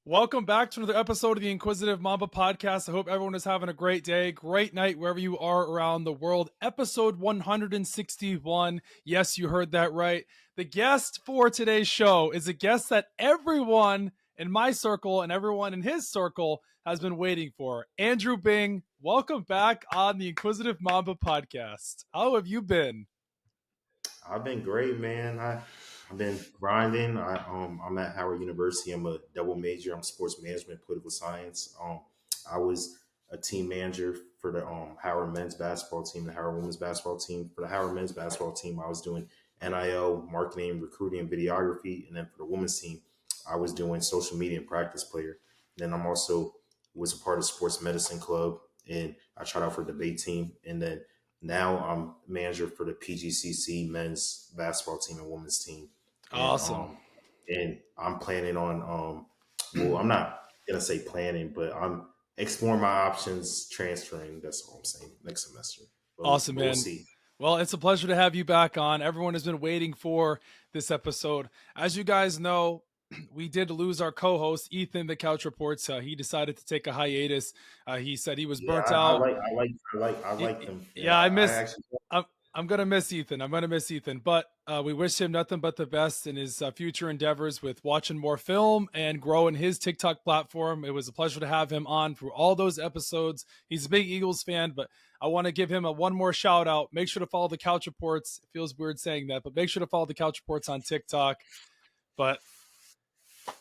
Welcome back to another episode of the Inquisitive Mamba podcast. I hope everyone is having a great day, great night, wherever you are around the world. Episode 161. Yes, you heard that right. The guest for today's show is a guest that everyone in my circle and everyone in his circle has been waiting for. Andrew Bing, welcome back on the Inquisitive Mamba podcast. How have you been? I've been great, man. I've been grinding. I'm at Howard University. I'm a double major. I'm sports management, political science. I was a team manager for the Howard men's basketball team, the Howard women's basketball team. For the Howard men's basketball team, I was doing NIL, marketing, recruiting, and videography. And then for the women's team, I was doing social media and practice player. And then I'm also was a part of sports medicine club, and I tried out for debate team. And then now I'm manager for the PGCC men's basketball team and women's team. Awesome. And I'm planning on well, I'm not gonna say planning, but I'm exploring my options transferring. That's all I'm saying, next semester. Awesome, man. We'll see. Well, it's a pleasure to have you back on. Everyone has been waiting for this episode. As you guys know, we did lose our co-host, Ethan, the Couch Reports. He decided to take a hiatus. He said he was burnt out. I like him. I'm going to miss Ethan. But we wish him nothing but the best in his future endeavors with watching more film and growing his TikTok platform. It was a pleasure to have him on for all those episodes. He's a big Eagles fan, but I want to give him one more shout out. Make sure to follow the Couch Reports. It feels weird saying that, but make sure to follow the Couch Reports on TikTok. But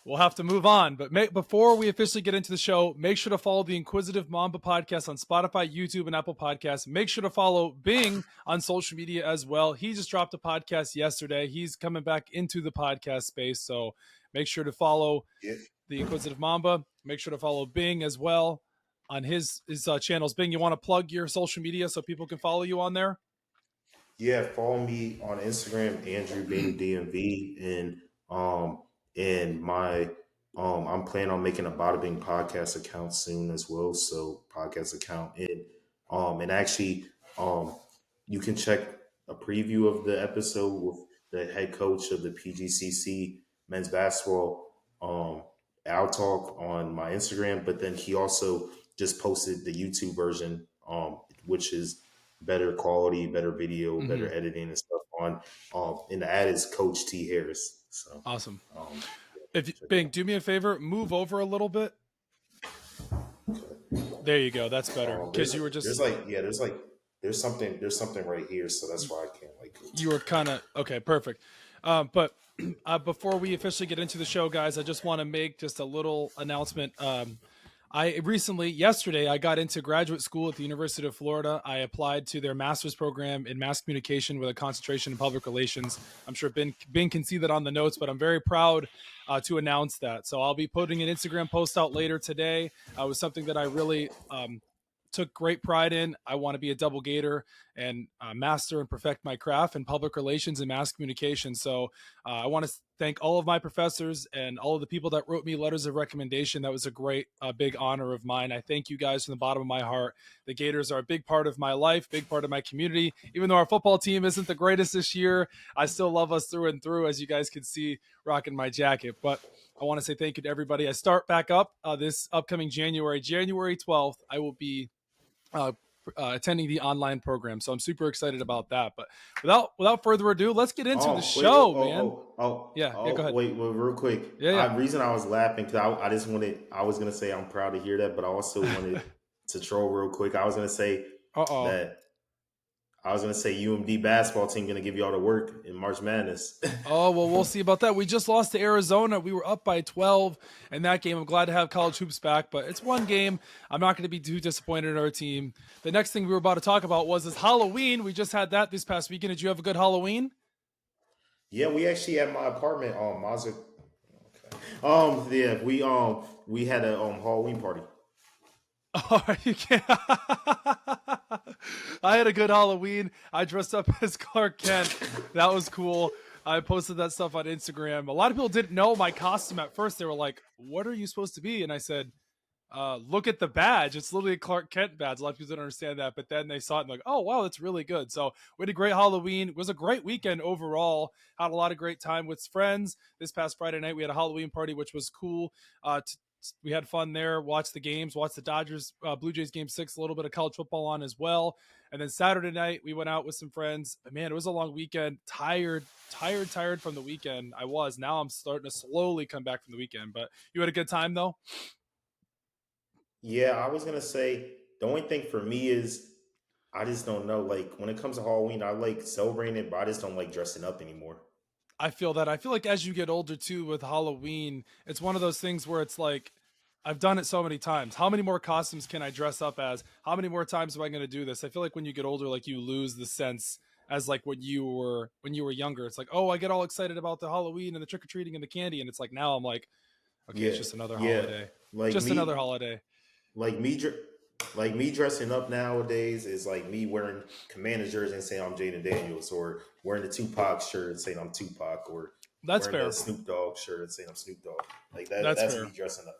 we'll have to move on. But before we officially get into the show, make sure to follow the Inquisitive Mamba podcast on Spotify, YouTube, and Apple Podcasts. Make sure to follow Bing on social media as well. He just dropped a podcast yesterday. He's coming back into the podcast space. So make sure to follow the Inquisitive Mamba. Make sure to follow Bing as well on his channels. Bing, you want to plug your social media so people can follow you on there? Yeah, follow me on Instagram, Andrew Bing DMV, and my I'm planning on making a Bada Bing podcast account soon as well. So podcast account and actually you can check a preview of the episode with the head coach of the PGCC men's basketball Al Talk on my Instagram. But then he also just posted the YouTube version, which is better quality, better video, better editing and stuff on. And the ad is Coach T Harris. So awesome. Bing, do me a favor, move over a little bit. There you go. That's better. Because you were just there's something right here, so that's why I can't You were kind of okay, perfect. But before we officially get into the show, guys, I just want to make just a little announcement. Yesterday, I got into graduate school at the University of Florida. I applied to their master's program in mass communication with a concentration in public relations. I'm sure Bing can see that on the notes, but I'm very proud to announce that. So I'll be putting an Instagram post out later today. It was something that I really took great pride in. I want to be a double gator and master and perfect my craft in public relations and mass communication. So I want to thank all of my professors and all of the people that wrote me letters of recommendation. That was a great, big honor of mine. I thank you guys from the bottom of my heart. The Gators are a big part of my life, big part of my community. Even though our football team isn't the greatest this year, I still love us through and through, as you guys can see rocking my jacket. But I want to say thank you to everybody. I start back up this upcoming January 12th. I will be attending the online program, so I'm super excited about that. But without further ado, let's get into the show, man. Go ahead. Wait, real quick. Yeah. The reason I was laughing because I was gonna say I'm proud to hear that, but I also wanted to troll real quick. I was gonna say that UMD basketball team gonna give you all the work in March Madness. Oh, well, we'll see about that. We just lost to Arizona. We were up by 12 in that game. I'm glad to have college hoops back, but it's one game. I'm not going to be too disappointed in our team. The next thing we were about to talk about was Halloween. We just had that this past weekend. Did you have a good Halloween? Yeah, we actually at my apartment we had a Halloween party. Oh, you can't. I had a good Halloween. I dressed up as Clark Kent. That was cool. I posted that stuff on Instagram. A lot of people didn't know my costume at first. They were like, "What are you supposed to be?" And I said, look at the badge. It's literally a Clark Kent badge. A lot of people didn't understand that, but then they saw it and like, oh, wow, that's really good. So we had a great Halloween. It was a great weekend overall. Had a lot of great time with friends. This past Friday night, we had a Halloween party, which was cool. we had fun there. Watched the games. Watched the Dodgers Blue Jays game 6. A little bit of college football on as well. And then Saturday night we went out with some friends. But man, it was a long weekend. Tired from the weekend. I was. Now I'm starting to slowly come back from the weekend. But you had a good time though. Yeah, I was gonna say the only thing for me is I just don't know. Like when it comes to Halloween, I like celebrating it, but I just don't like dressing up anymore. I feel that. I feel like as you get older too with Halloween, it's one of those things where it's like, I've done it so many times. How many more costumes can I dress up as? How many more times am I going to do this? I feel like when you get older, like you lose the sense as like when you were younger. It's like, oh, I get all excited about the Halloween and the trick or treating and the candy, and it's like now I'm like, okay, it's just another holiday. Like just me, another holiday. Like me dressing up nowadays is like me wearing Commander jersey and saying I'm Jaden Daniels, or wearing the Tupac shirt and saying I'm Tupac, or that's wearing fair. the Snoop Dogg shirt and saying I'm Snoop Dogg. Like that's me dressing up.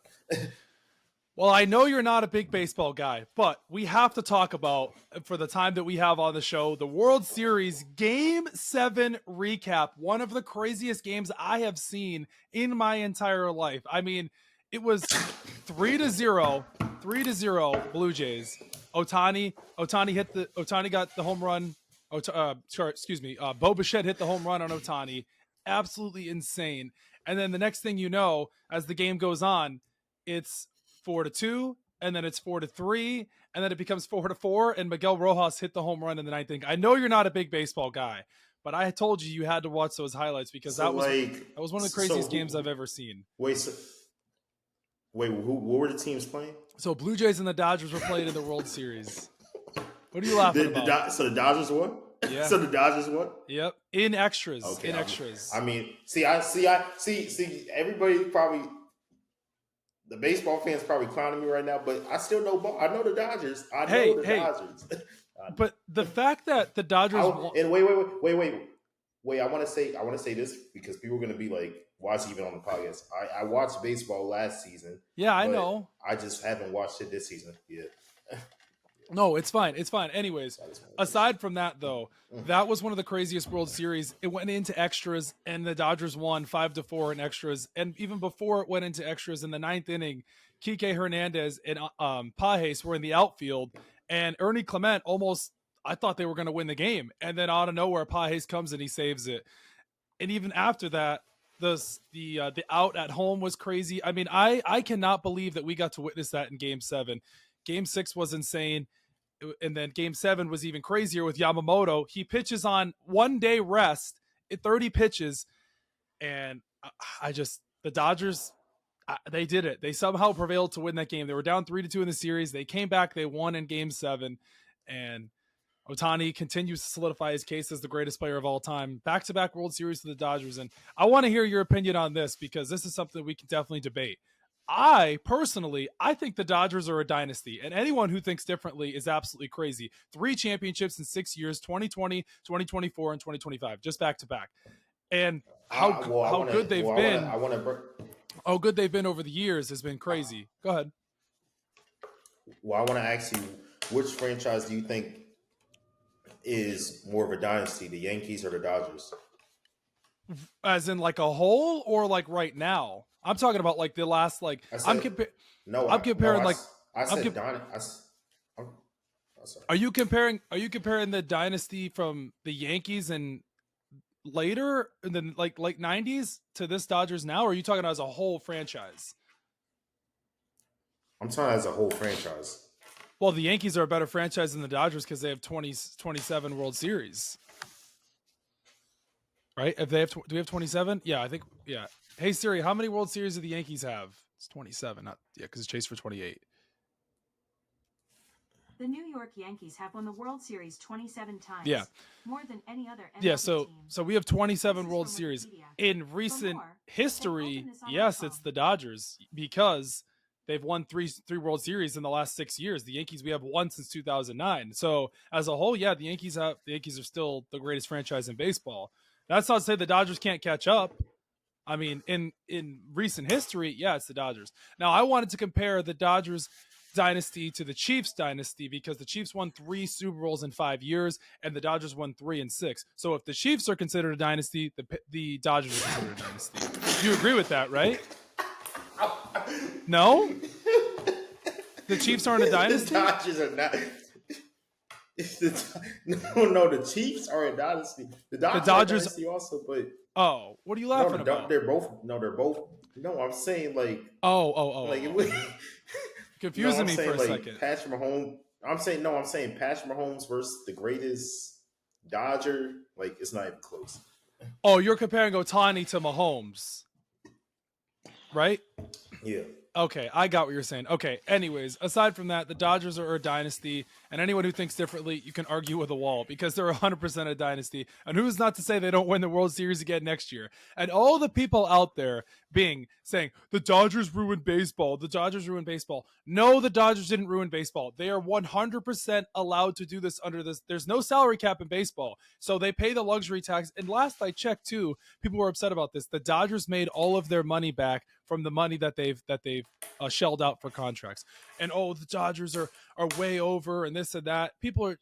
Well, I know you're not a big baseball guy, but we have to talk about, for the time that we have on the show, the World Series Game 7 recap. One of the craziest games I have seen in my entire life. I mean, it was 3-0 Blue Jays. Ohtani got the home run. Bo Bichette hit the home run on Ohtani. Absolutely insane. And then the next thing you know, as the game goes on, it's 4-2, and then it's 4-3, and then it becomes 4-4, and Miguel Rojas hit the home run in the ninth inning. I know you're not a big baseball guy, but I told you had to watch those highlights because that was one of the craziest games I've ever seen. Wait, what were the teams playing? So Blue Jays and the Dodgers were playing in the World Series. What are you laughing about? So the Dodgers won? Yeah. So the Dodgers won? Yep. In extras. Okay, extras. I mean, see, everybody probably, the baseball fans probably clowning me right now, but I still know ball. I know the Dodgers. Dodgers. But the fact that the Dodgers and wait, I want to say this because people are going to be like, watch even on the podcast. I watched baseball last season. Yeah, I know. I just haven't watched it this season yet. No, it's fine. It's fine. Anyways, aside from that, though, that was one of the craziest World Series. It went into extras, and the Dodgers won 5-4 in extras. And even before it went into extras, in the ninth inning, Kike Hernandez and Pajes were in the outfield, and Ernie Clement I thought they were going to win the game. And then out of nowhere, Pajes comes and he saves it. And even after that, the out at home was crazy. I mean, I cannot believe that we got to witness that in Game 7. Game 6 was insane. And then Game 7 was even crazier with Yamamoto. He pitches on 1 day rest, 30 pitches. And the Dodgers, they did it. They somehow prevailed to win that game. They were down 3-2 in the series. They came back. They won in Game 7. And Ohtani continues to solidify his case as the greatest player of all time. Back-to-back World Series for the Dodgers. And I want to hear your opinion on this because this is something we can definitely debate. I think the Dodgers are a dynasty, and anyone who thinks differently is absolutely crazy. 3 championships in 6 years, 2020, 2024, and 2025, just back to back. And how good they've been. How good they've been over the years has been crazy. Go ahead. Well, I want to ask you, which franchise do you think is more of a dynasty, the Yankees or the Dodgers? As in like a whole or like right now? I'm talking about like the last Are you comparing the dynasty from the Yankees and later and then like late 90s to this Dodgers now, or are you talking as a whole franchise? I'm talking as a whole franchise. Well, the Yankees are a better franchise than the Dodgers because they have 27 World Series. Right? If they have, do we have 27? Yeah, I think. Yeah. Hey Siri, how many World Series do the Yankees have? It's 27. Not because it's chased for 28. The New York Yankees have won the World Series 27 times. Yeah. More than any other MLB yeah. So team. we have 27 World Series in recent history. Yes, it's the Dodgers because they've won three World Series in the last 6 years. The Yankees, we have one since 2009. So as a whole, yeah, the Yankees are still the greatest franchise in baseball. That's not to say the Dodgers can't catch up. I mean, in recent history, yeah, it's the Dodgers. Now, I wanted to compare the Dodgers dynasty to the Chiefs dynasty because the Chiefs won 3 Super Bowls in 5 years and the Dodgers won 3 in 6. So if the Chiefs are considered a dynasty, the Dodgers are considered a dynasty. You agree with that, right? No? The Chiefs aren't a dynasty? The Dodgers are not. No, the Chiefs are a dynasty. The Dodgers are a dynasty also, but oh, what are you laughing about? they're both. No, I'm saying like. Confusing me for a like second. Patrick Mahomes. I'm saying Patrick Mahomes versus the greatest Dodger. Like it's not even close. Oh, you're comparing Ohtani to Mahomes, right? Yeah. Okay, I got what you're saying. Okay, anyways, aside from that, the Dodgers are a dynasty, and anyone who thinks differently, you can argue with a wall because they're 100% a dynasty. And who's not to say they don't win the World Series again next year? And all the people out there saying, the Dodgers ruined baseball, the Dodgers ruined baseball. No, the Dodgers didn't ruin baseball. They are 100% allowed to do this under this. There's no salary cap in baseball, so they pay the luxury tax. And last I checked, too, people were upset about this. The Dodgers made all of their money back from the money that they've shelled out for contracts. And the Dodgers are way over and this and that. People are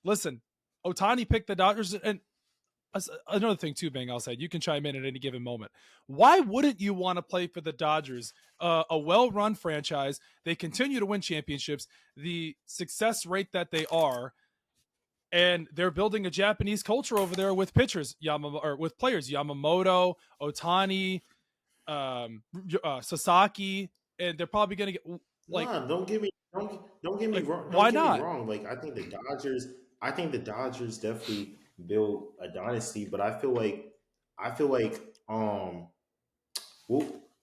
listen. Ohtani picked the Dodgers, and another thing too, Bang. I'll say you can chime in at any given moment. Why wouldn't you want to play for the Dodgers? A well-run franchise. They continue to win championships. The success rate that they are. And they're building a Japanese culture over there with pitchers, with players, Yamamoto, Ohtani, Sasaki, and they're probably going to get like. Nah, don't get me wrong. Why not? Wrong. Like I think the Dodgers definitely build a dynasty, but I feel like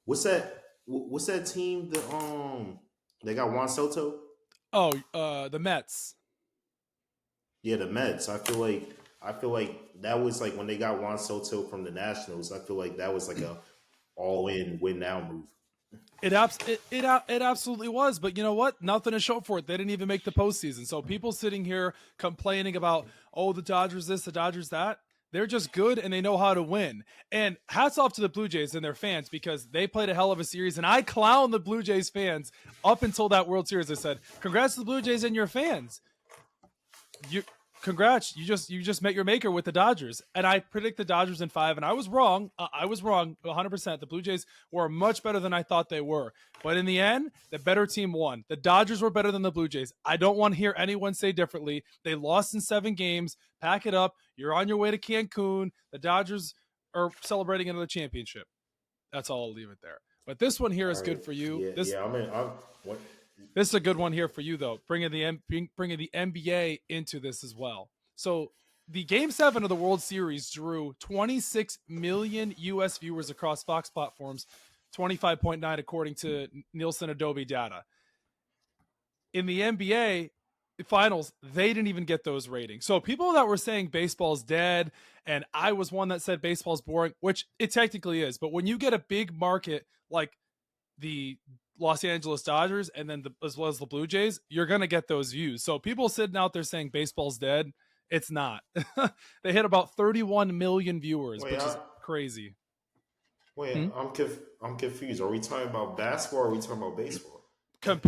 what's that team they got Juan Soto? The Mets. Yeah, the Mets. I feel like that was like when they got Juan Soto from the Nationals. I feel like that was like a all-in win-now move. It absolutely was, but you know what? Nothing to show for it. They didn't even make the postseason. So people sitting here complaining about, the Dodgers this, the Dodgers that, they're just good and they know how to win. And hats off to the Blue Jays and their fans because they played a hell of a series. And I clown the Blue Jays fans up until that World Series. I said, congrats to the Blue Jays and your fans. Congrats, you just met your maker with the Dodgers. And I predict the Dodgers in 5, and I was wrong. I was wrong 100%. The Blue Jays were much better than I thought they were. But in the end, the better team won. The Dodgers were better than the Blue Jays. I don't want to hear anyone say differently. They lost in 7 games. Pack it up. You're on your way to Cancun. The Dodgers are celebrating another championship. That's all. I'll leave it there. But this one here is good for you. This is a good one here for you, though, bringing the NBA into this as well. So the Game 7 of the World Series drew 26 million U.S. viewers across Fox platforms, 25.9 according to Nielsen Adobe data. In the NBA finals, they didn't even get those ratings. So people that were saying baseball's dead, and I was one that said baseball's boring, which it technically is. But when you get a big market like the Los Angeles Dodgers and then as well as the Blue Jays, you're going to get those views. So people sitting out there saying baseball's dead, it's not. They hit about 31 million viewers, which is crazy. Wait, I'm confused. Are we talking about basketball or are we talking about baseball? I'm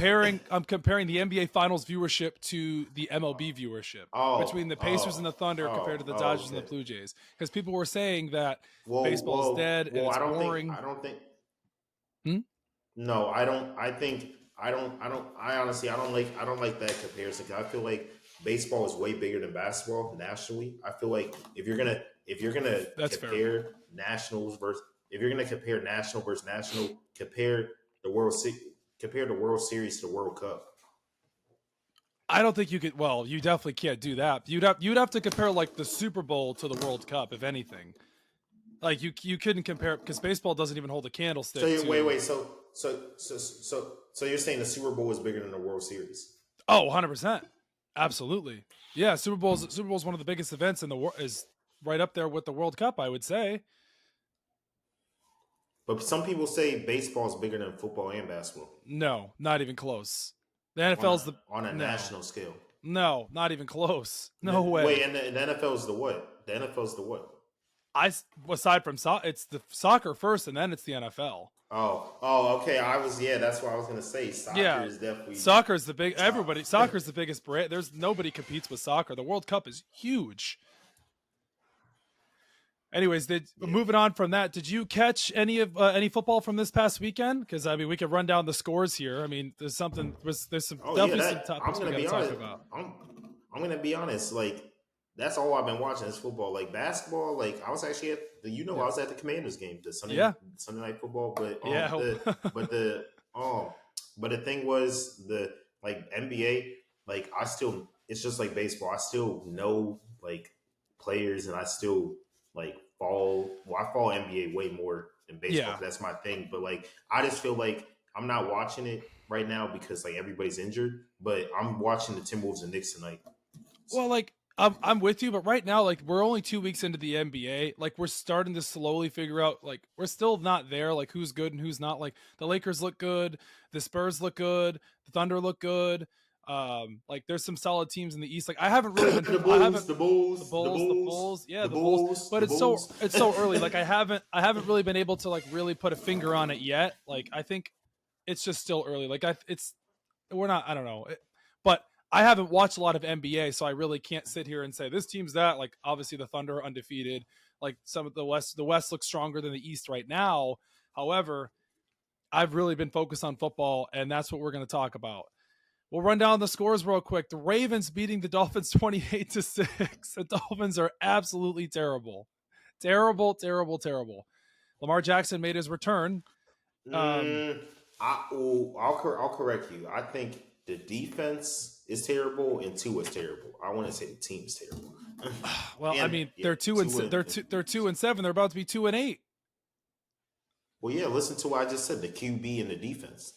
comparing the NBA Finals viewership to the MLB viewership between the Pacers and the Thunder compared to the Dodgers and the Blue Jays. Because people were saying that baseball's dead and it's boring. No, I don't. I honestly, I don't like that comparison. I feel like baseball is way bigger than basketball nationally. I feel like if you're gonna compare national versus national, compare the World Series to the World Cup. I don't think you could. Well, you definitely can't do that. You'd have to compare like the Super Bowl to the World Cup, if anything. Like you couldn't compare it because baseball doesn't even hold a candlestick. So you're saying the Super Bowl is bigger than the World Series? Oh, 100%. Absolutely. Yeah, Super Bowl's one of the biggest events in the world, is right up there with the World Cup, I would say. But some people say baseball is bigger than football and basketball. No, not even close. The NFL's on a national scale. No, not even close. No way. Wait, and the NFL's the what? The NFL's the what? Aside from it's the soccer first, and then it's the NFL. Oh, okay. That's what I was gonna say. Soccer is definitely soccer's the big. Soccer's the biggest brand. There's nobody competes with soccer. The World Cup is huge. Anyways, Yeah. moving on from that, did you catch any football from this past weekend? Because I mean, we could run down the scores here. I mean, there's some Oh yeah, definitely some that topics we got to talk about. I'm gonna be honest. Like that's all I've been watching is football. Like basketball. Like I was actually at the I Yeah, was at the Commanders game, the yeah, Sunday night football. But yeah. but the but the thing was the like NBA. Like I still it's just like baseball. I still know like players, and I still like I follow NBA way more than baseball Yeah. because that's my thing. But like I just feel like I'm not watching it right now because like everybody's injured. But I'm watching the Timberwolves and Knicks tonight. Well, like I'm with you, but right now, like we're only 2 weeks into the NBA. Like we're starting to slowly figure out. Like we're still not there. Like who's good and who's not. Like the Lakers look good, the Spurs look good, the Thunder look good. Like there's some solid teams in the East. Like I haven't really been. the I Bulls, haven't the Bulls, the the Bulls, Bulls, yeah, the the Bulls. Bulls, But the Bulls. it's so early. Like I haven't really been able to like really put a finger on it yet. Like I think it's just still early. Like we're not. I don't know, but I haven't watched a lot of NBA, so I really can't sit here and say this team's that. Like obviously the Thunder are undefeated. Like some of the West looks stronger than the East right now. However, I've really been focused on football, and that's what we're going to talk about. We'll run down the scores real quick. The Ravens beating the Dolphins 28-6. The Dolphins are absolutely terrible. Terrible, terrible, terrible. Lamar Jackson made his return. I'll correct you. I think the defense is terrible and Tua is terrible. I want to say the team is terrible. Well, I mean, they're 2-7. They're 2-7. They're about to be 2-8. Well, yeah. Listen to what I just said. The QB and the defense.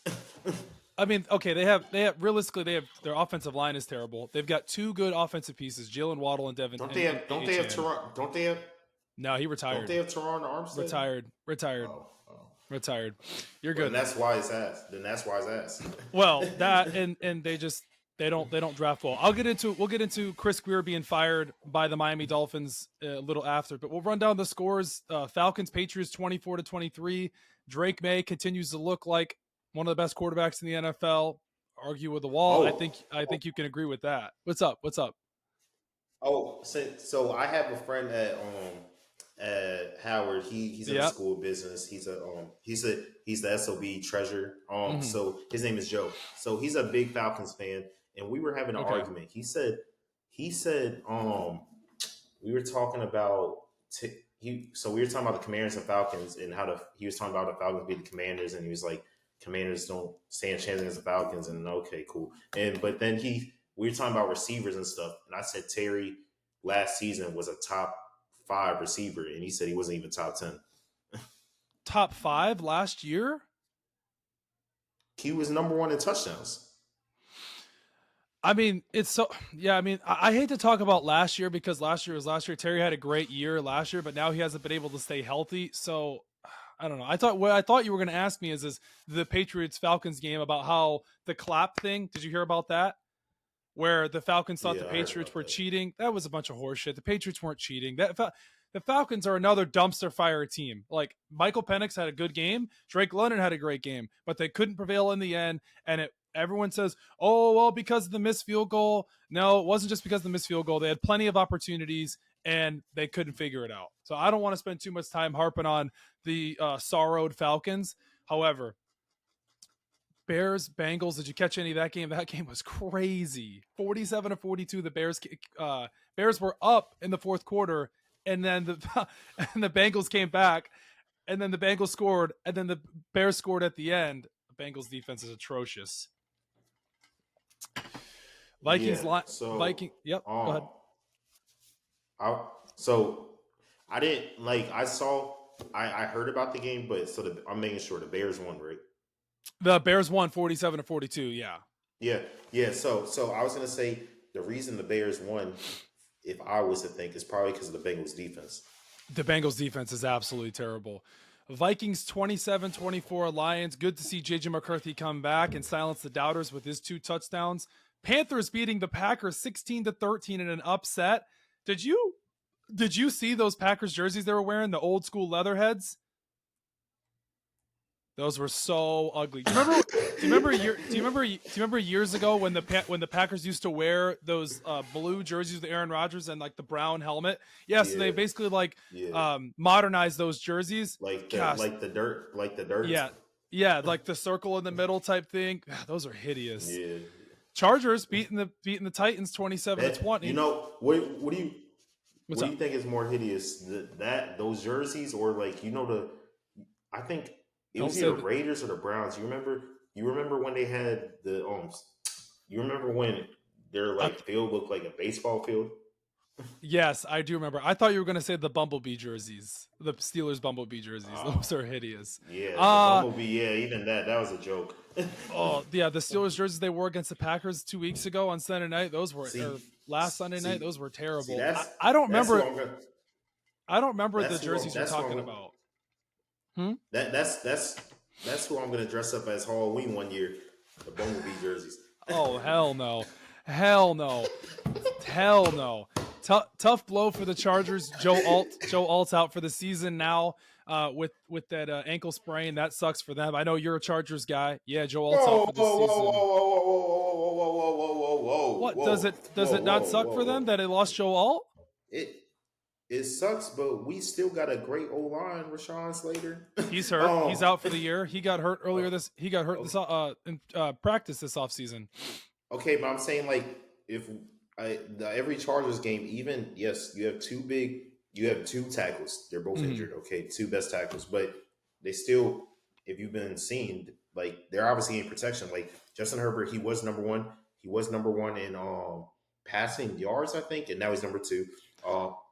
I mean, okay, they have realistically their offensive line is terrible. They've got two good offensive pieces, Jalen Waddle and Devin. Don't they have Teron? Don't they have? No, he retired. Don't they have Teron Armstead? Retired. Retired. You're good. And that's why his ass. Then that's why his ass. Well, that and they don't draft well. We'll get into Chris Greer being fired by the Miami Dolphins a little after, but we'll run down the scores. Falcons Patriots 24-23. Drake May continues to look like one of the best quarterbacks in the NFL. Argue with the wall. I think you can agree with that. What's up? Oh, so I have a friend at Howard. He's in the school of business. He's the SOB treasurer. So his name is Joe. So he's a big Falcons fan, and we were having an argument. He said we were talking about we were talking about the Commanders and Falcons and he was talking about the Falcons being the Commanders, and he was like, Commanders don't stand a chance against the Falcons, and okay, cool. But then we were talking about receivers and stuff, and I said Terry last season was a top 5 receiver, and he said he wasn't even top 10. Top 5 last year? He was number 1 in touchdowns. I mean, I hate to talk about last year because last year was last year. Terry had a great year last year, but now he hasn't been able to stay healthy. So I don't know. What I thought you were going to ask me is the Patriots Falcons game about how the clap thing. Did you hear about that? Where the Falcons thought the Patriots were cheating. That was a bunch of horseshit. The Patriots weren't cheating. The Falcons are another dumpster fire team. Like Michael Penix had a good game. Drake London had a great game, but they couldn't prevail in the end. And everyone says, oh, well, because of the missed field goal. No, it wasn't just because of the missed field goal. They had plenty of opportunities and they couldn't figure it out. So I don't want to spend too much time harping on the sorrowed Falcons. However, Bears, Bengals, did you catch any of that game? That game was crazy. 47-42. The Bears were up in the fourth quarter, and then the Bengals came back, and then the Bengals scored, and then the Bears scored at the end. The Bengals defense is atrocious. Vikings line. So, Viking. Yep. Go ahead. I didn't like. I heard about the game, but I'm making sure the Bears won, right? The Bears won 47-42. Yeah. Yeah. So I was gonna say the reason the Bears won, if I was to think, is probably because of the Bengals defense. The Bengals defense is absolutely terrible. Vikings 27-24 Lions. Good to see JJ McCarthy come back and silence the doubters with his 2 touchdowns. Panthers beating the Packers 16-13 in an upset. Did you see those Packers jerseys they were wearing? The old school Leatherheads? Those were so ugly. Do you remember years ago when the Packers used to wear those blue jerseys with Aaron Rodgers and like the brown helmet? Yeah, so they basically modernized those jerseys. Like Gosh, the dirt. yeah, like the circle in the middle type thing. Those are hideous. Yeah. Chargers beating the Titans 27-20. You know what do you think is more hideous? Those jerseys or like I think it was either Raiders or the Browns. You remember when they had the you remember when their field looked like a baseball field? Yes, I do remember. I thought you were going to say the Bumblebee jerseys, the Steelers Bumblebee jerseys. Those are hideous. Yeah, the Bumblebee. Yeah, even that was a joke. Oh yeah, the Steelers jerseys they wore against the Packers 2 weeks ago on Sunday night. Those were last Sunday night. Those were terrible. I don't remember. I don't remember the jerseys you're talking about. That's who I'm going to dress up as Halloween one year. The Bumblebee jerseys. Oh hell no, hell no, hell no. Tough blow for the Chargers. Joe Alt's out for the season now with that ankle sprain. That sucks for them. I know you're a Chargers guy. Yeah, Joe Alt's out for the season. What does it not suck for them that they lost Joe Alt? It sucks, but we still got a great O-line, Rashawn Slater. He's hurt. He's out for the year. He got hurt earlier in practice this offseason. Okay, but I'm saying like every Chargers game, even yes, you have two tackles. They're both injured. Okay, two best tackles, but they still, if you've been seeing, like they're obviously in protection. Like Justin Herbert, he was number one. He was number one in passing yards, I think, and now he's number two.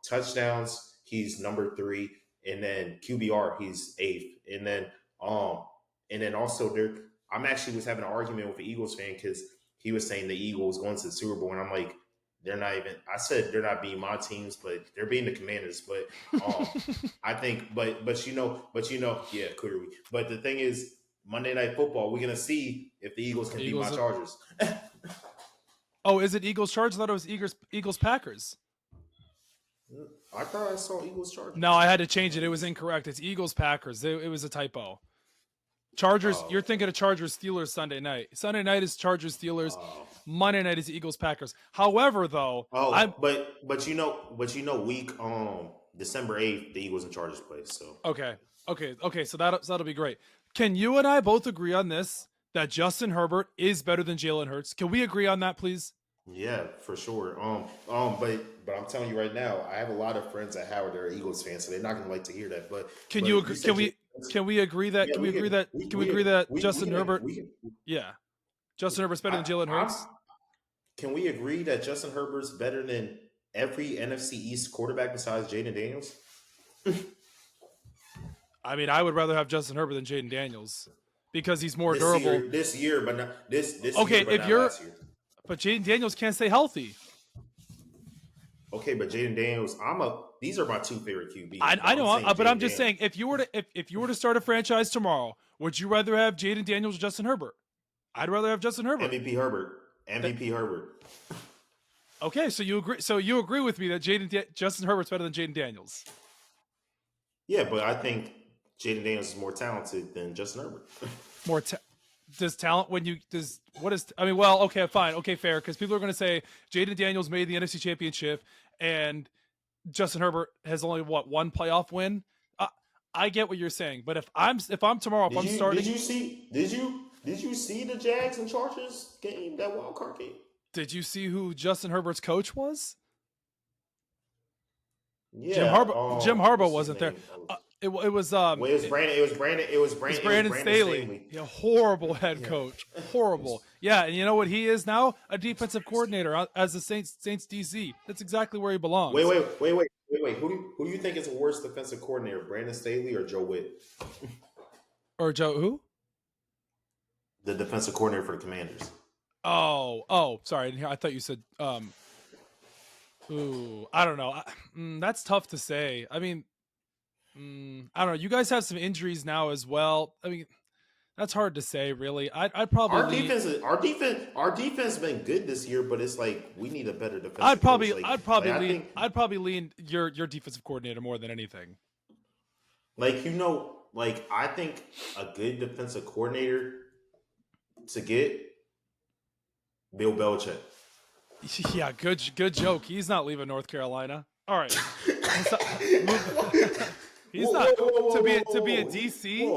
Touchdowns, he's number 3, and then QBR, he's 8th, and then also there. I'm actually was having an argument with the Eagles fan because he was saying the Eagles going to the Super Bowl, and I'm like, they're not even. I said they're not beating my teams, but they're beating the Commanders. But I think, but yeah, clearly. But the thing is, Monday Night Football, we're gonna see if the Eagles can beat my Chargers. Oh, is it Eagles Chargers? I thought it was Eagles Packers. I thought I saw Eagles Chargers. No, I had to change it. It was incorrect. It's Eagles Packers. It was a typo. Chargers. You're thinking of Chargers Steelers Sunday night. Sunday night is Chargers Steelers. Monday night is Eagles Packers. However, though, but you know, week December 8th, the Eagles and Chargers play. So okay. So that'll be great. Can you and I both agree on this? That Justin Herbert is better than Jalen Hurts. Can we agree on that, please? Yeah, for sure. But I'm telling you right now, I have a lot of friends at Howard that are Eagles fans, so they're not going to like to hear that. But can you agree? Can we agree that? Can we agree that Justin Herbert? Yeah, Justin Herbert's better than Jalen Hurts. Can we agree that Justin Herbert's better than every NFC East quarterback besides Jaden Daniels? I mean, I would rather have Justin Herbert than Jaden Daniels because he's more durable this year, but not this. Okay, year, but if not you're, last year. But Jaden Daniels can't stay healthy. Okay, but Jaden Daniels, these are my two favorite QBs. I know, but I'm just saying, if you were to start a franchise tomorrow, would you rather have Jaden Daniels or Justin Herbert? I'd rather have Justin Herbert. MVP Herbert. Okay, so you agree? So you agree with me that Justin Herbert's better than Jaden Daniels? Yeah, but I think Jaden Daniels is more talented than Justin Herbert. Does talent okay, fine, okay, fair, because people are going to say Jaden Daniels made the NFC Championship and Justin Herbert has only one playoff win. I get what you're saying, but if I'm tomorrow, if I'm starting, did you see the Jags and Chargers game, that wild card game? Did you see who Justin Herbert's coach was? Yeah, Jim Harbaugh wasn't there. It was Brandon Staley. Yeah, horrible head coach. Horrible. Yeah, and you know what he is now? A defensive coordinator as the Saints DC. That's exactly where he belongs. Wait. Who do you think is a worse defensive coordinator, Brandon Staley or Joe Witt? Or Joe who? The defensive coordinator for the Commanders. Oh, sorry. I thought you said I don't know. That's tough to say. I mean, I don't know. You guys have some injuries now as well. I mean, that's hard to say, really. I'd probably our defense has been good this year, but it's like we need a better defense. I'd probably lean your defensive coordinator more than anything. Like Like, I think a good defensive coordinator to get Bill Belichick. Yeah, good joke. He's not leaving North Carolina. All right. He's not to be a DC.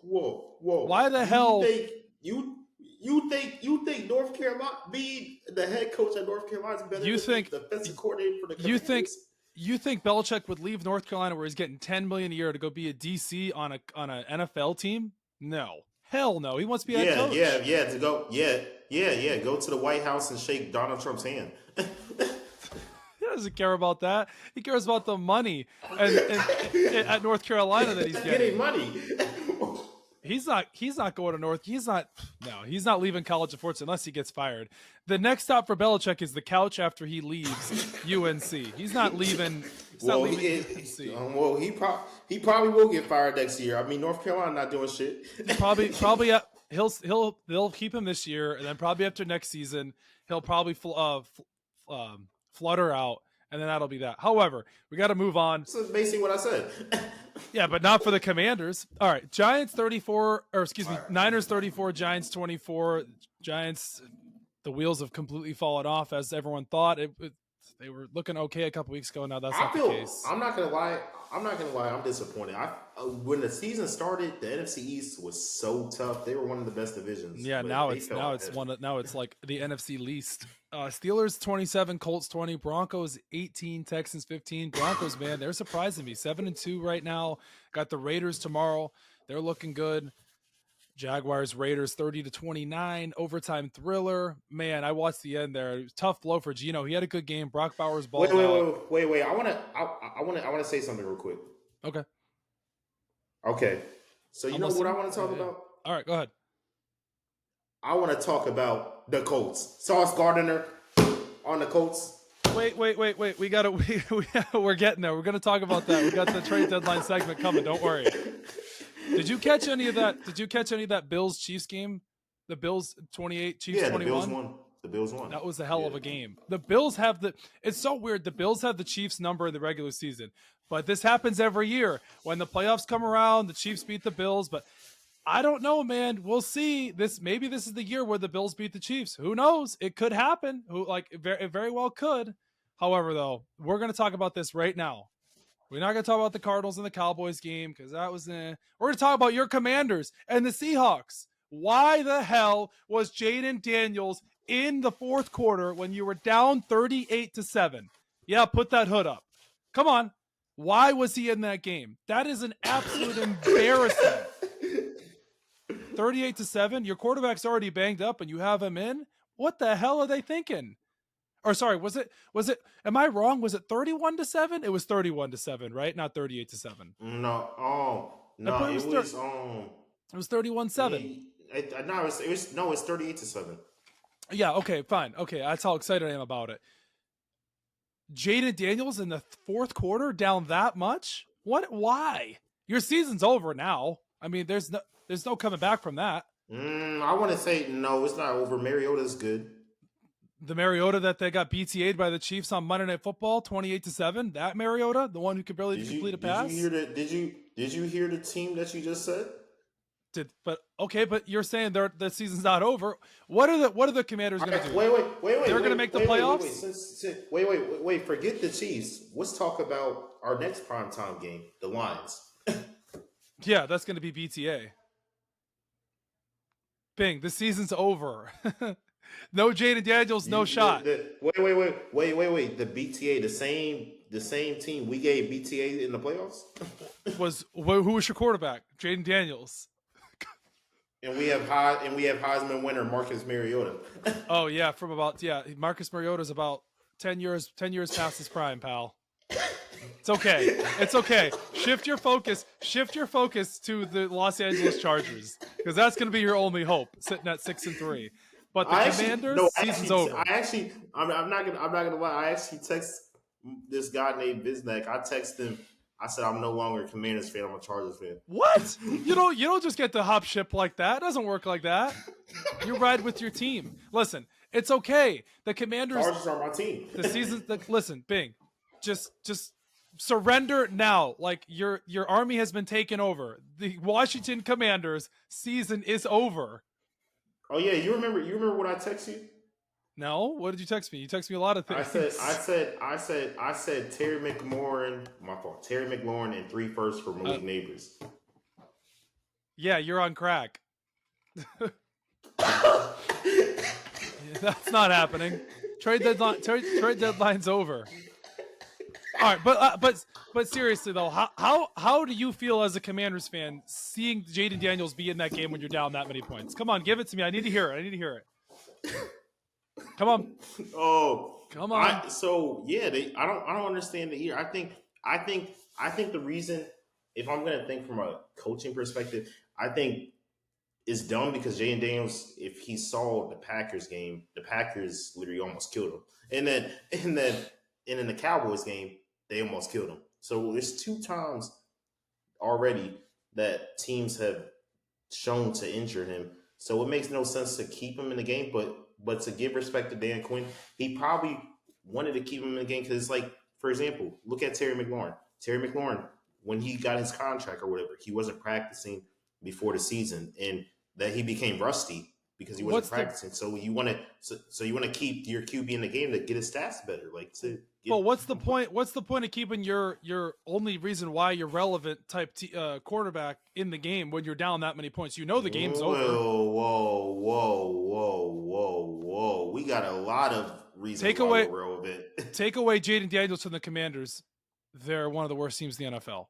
Whoa! Why the hell? You think North Carolina being the head coach at North Carolina is better than the defensive coordinator for the Commanders? You think Belichick would leave North Carolina where he's getting $10 million a year to go be a DC on an NFL team? No, hell no. He wants to be a coach. To go, go to the White House and shake Donald Trump's hand. He doesn't care about that. He cares about the money and at North Carolina that he's getting money. He's not going to North. He's not leaving College of Forts unless he gets fired. The next stop for Belichick is the couch after he leaves UNC. He's not leaving. UNC. Well, he probably will get fired next year. I mean, North Carolina not doing shit. They'll keep him this year, and then probably after next season he'll probably flutter out, and then that'll be that. However, we got to move on. This is basically what I said. Yeah, but not for the Commanders. All right, Niners 34, Giants 24. Giants, the wheels have completely fallen off as everyone thought. They were looking okay a couple weeks ago. Now that's not the case. I'm not gonna lie. I'm disappointed. When the season started, the NFC East was so tough. They were one of the best divisions. Yeah, now it's like the NFC least. Steelers 27, Colts 20, Broncos 18, Texans 15. Broncos, man, they're surprising me. 7-2 right now. Got the Raiders tomorrow. They're looking good. Jaguars, Raiders 30-29, overtime thriller. Man, I watched the end there. Tough blow for Geno. He had a good game. Brock Bowers balled out. Wait. I want to say something real quick. Okay. So you know what I want to talk about? All right, go ahead. I want to talk about the Colts. Sauce Gardner on the Colts. Wait. We're getting there. We're going to talk about that. We got the trade deadline segment coming. Don't worry. Did you catch any of that Bills Chiefs game? The Bills 28, Chiefs 21. The Bills won. That was a hell of a game. The Bills it's so weird. The Bills have the Chiefs number in the regular season, but this happens every year. When the playoffs come around, the Chiefs beat the Bills, but I don't know, man. We'll see. Maybe this is the year where the Bills beat the Chiefs. Who knows? It could happen. It very well could. However, though, we're going to talk about this right now. We're not going to talk about the Cardinals and the Cowboys game because that was We're going to talk about your Commanders and the Seahawks. Why the hell was Jaden Daniels in the fourth quarter when you were down 38-7? Yeah, put that hood up. Come on. Why was he in that game? That is an absolute embarrassment. 38-7. Your quarterback's already banged up and you have him in? What the hell are they thinking? Or sorry, was it, am I wrong? Was it 31-7? It was 31-7, right? Not 38-7. No, it was 31-7. It's 38-7. Yeah, okay, fine. Okay, that's how excited I am about it. Jaden Daniels in the fourth quarter down that much? What? Why? Your season's over now. I mean, there's no coming back from that. I want to say no, it's not over. Mariota's good. The Mariota that they got BTA'd by the Chiefs on Monday Night Football, 28-7. That Mariota, the one who could barely complete a pass. Did you hear the team that you just said? But you're saying the season's not over. What are the Commanders going to do? Wait. They're going to make the playoffs. Wait. Forget the Chiefs. Let's talk about our next primetime game, the Lions. Yeah, that's going to be BTA. Bing, the season's over. No Jaden Daniels, no shot. Wait. The BTA, the same team we gave BTA in the playoffs? Who was your quarterback? Jaden Daniels. And we have Heisman winner Marcus Mariota. Oh yeah, Marcus Mariota's about 10 years past his prime, pal. It's okay. Shift your focus to the Los Angeles Chargers because that's going to be your only hope, sitting at 6-3. But the Commanders, season's over. I'm not gonna lie. I actually text this guy named Biznek. I text him. I said I'm no longer a Commanders fan. I'm a Chargers fan. What? You don't just get to hop ship like that. It doesn't work like that. You ride with your team. Listen, it's okay. The Commanders. Chargers are my team. The season. Listen, Bing, just surrender now. Like your army has been taken over. The Washington Commanders season is over. Oh yeah, you remember what I texted you? No, what did you text me? You text me a lot of things. I said Terry McLaurin. My fault. Terry McLaurin and 3 firsts for Malik Neighbors. Yeah, you're on crack. That's not happening. Trade deadline's over. All right, but seriously though, how do you feel as a Commanders fan seeing Jaden Daniels be in that game when you're down that many points? Come on, give it to me. I need to hear it. Come on. Oh, come on. I don't understand the year. I think the reason, if I'm gonna think from a coaching perspective, I think it's dumb because Jaden Daniels, if he saw the Packers game, the Packers literally almost killed him, and then in the Cowboys game, they almost killed him. So there's 2 times already that teams have shown to injure him. So it makes no sense to keep him in the game, but to give respect to Dan Quinn, he probably wanted to keep him in the game because, like, for example, look at Terry McLaurin. Terry McLaurin, when he got his contract or whatever, he wasn't practicing before the season, and that he became rusty because he wasn't practicing. So you want to keep your QB in the game to get his stats better, like to. Well, what's the point? What's the point of keeping your only reason why you're relevant type quarterback in the game when you're down that many points? You know the game's over. Whoa! We got a lot of reasons why we're relevant. Take away Jaden Daniels from the Commanders. They're one of the worst teams in the NFL.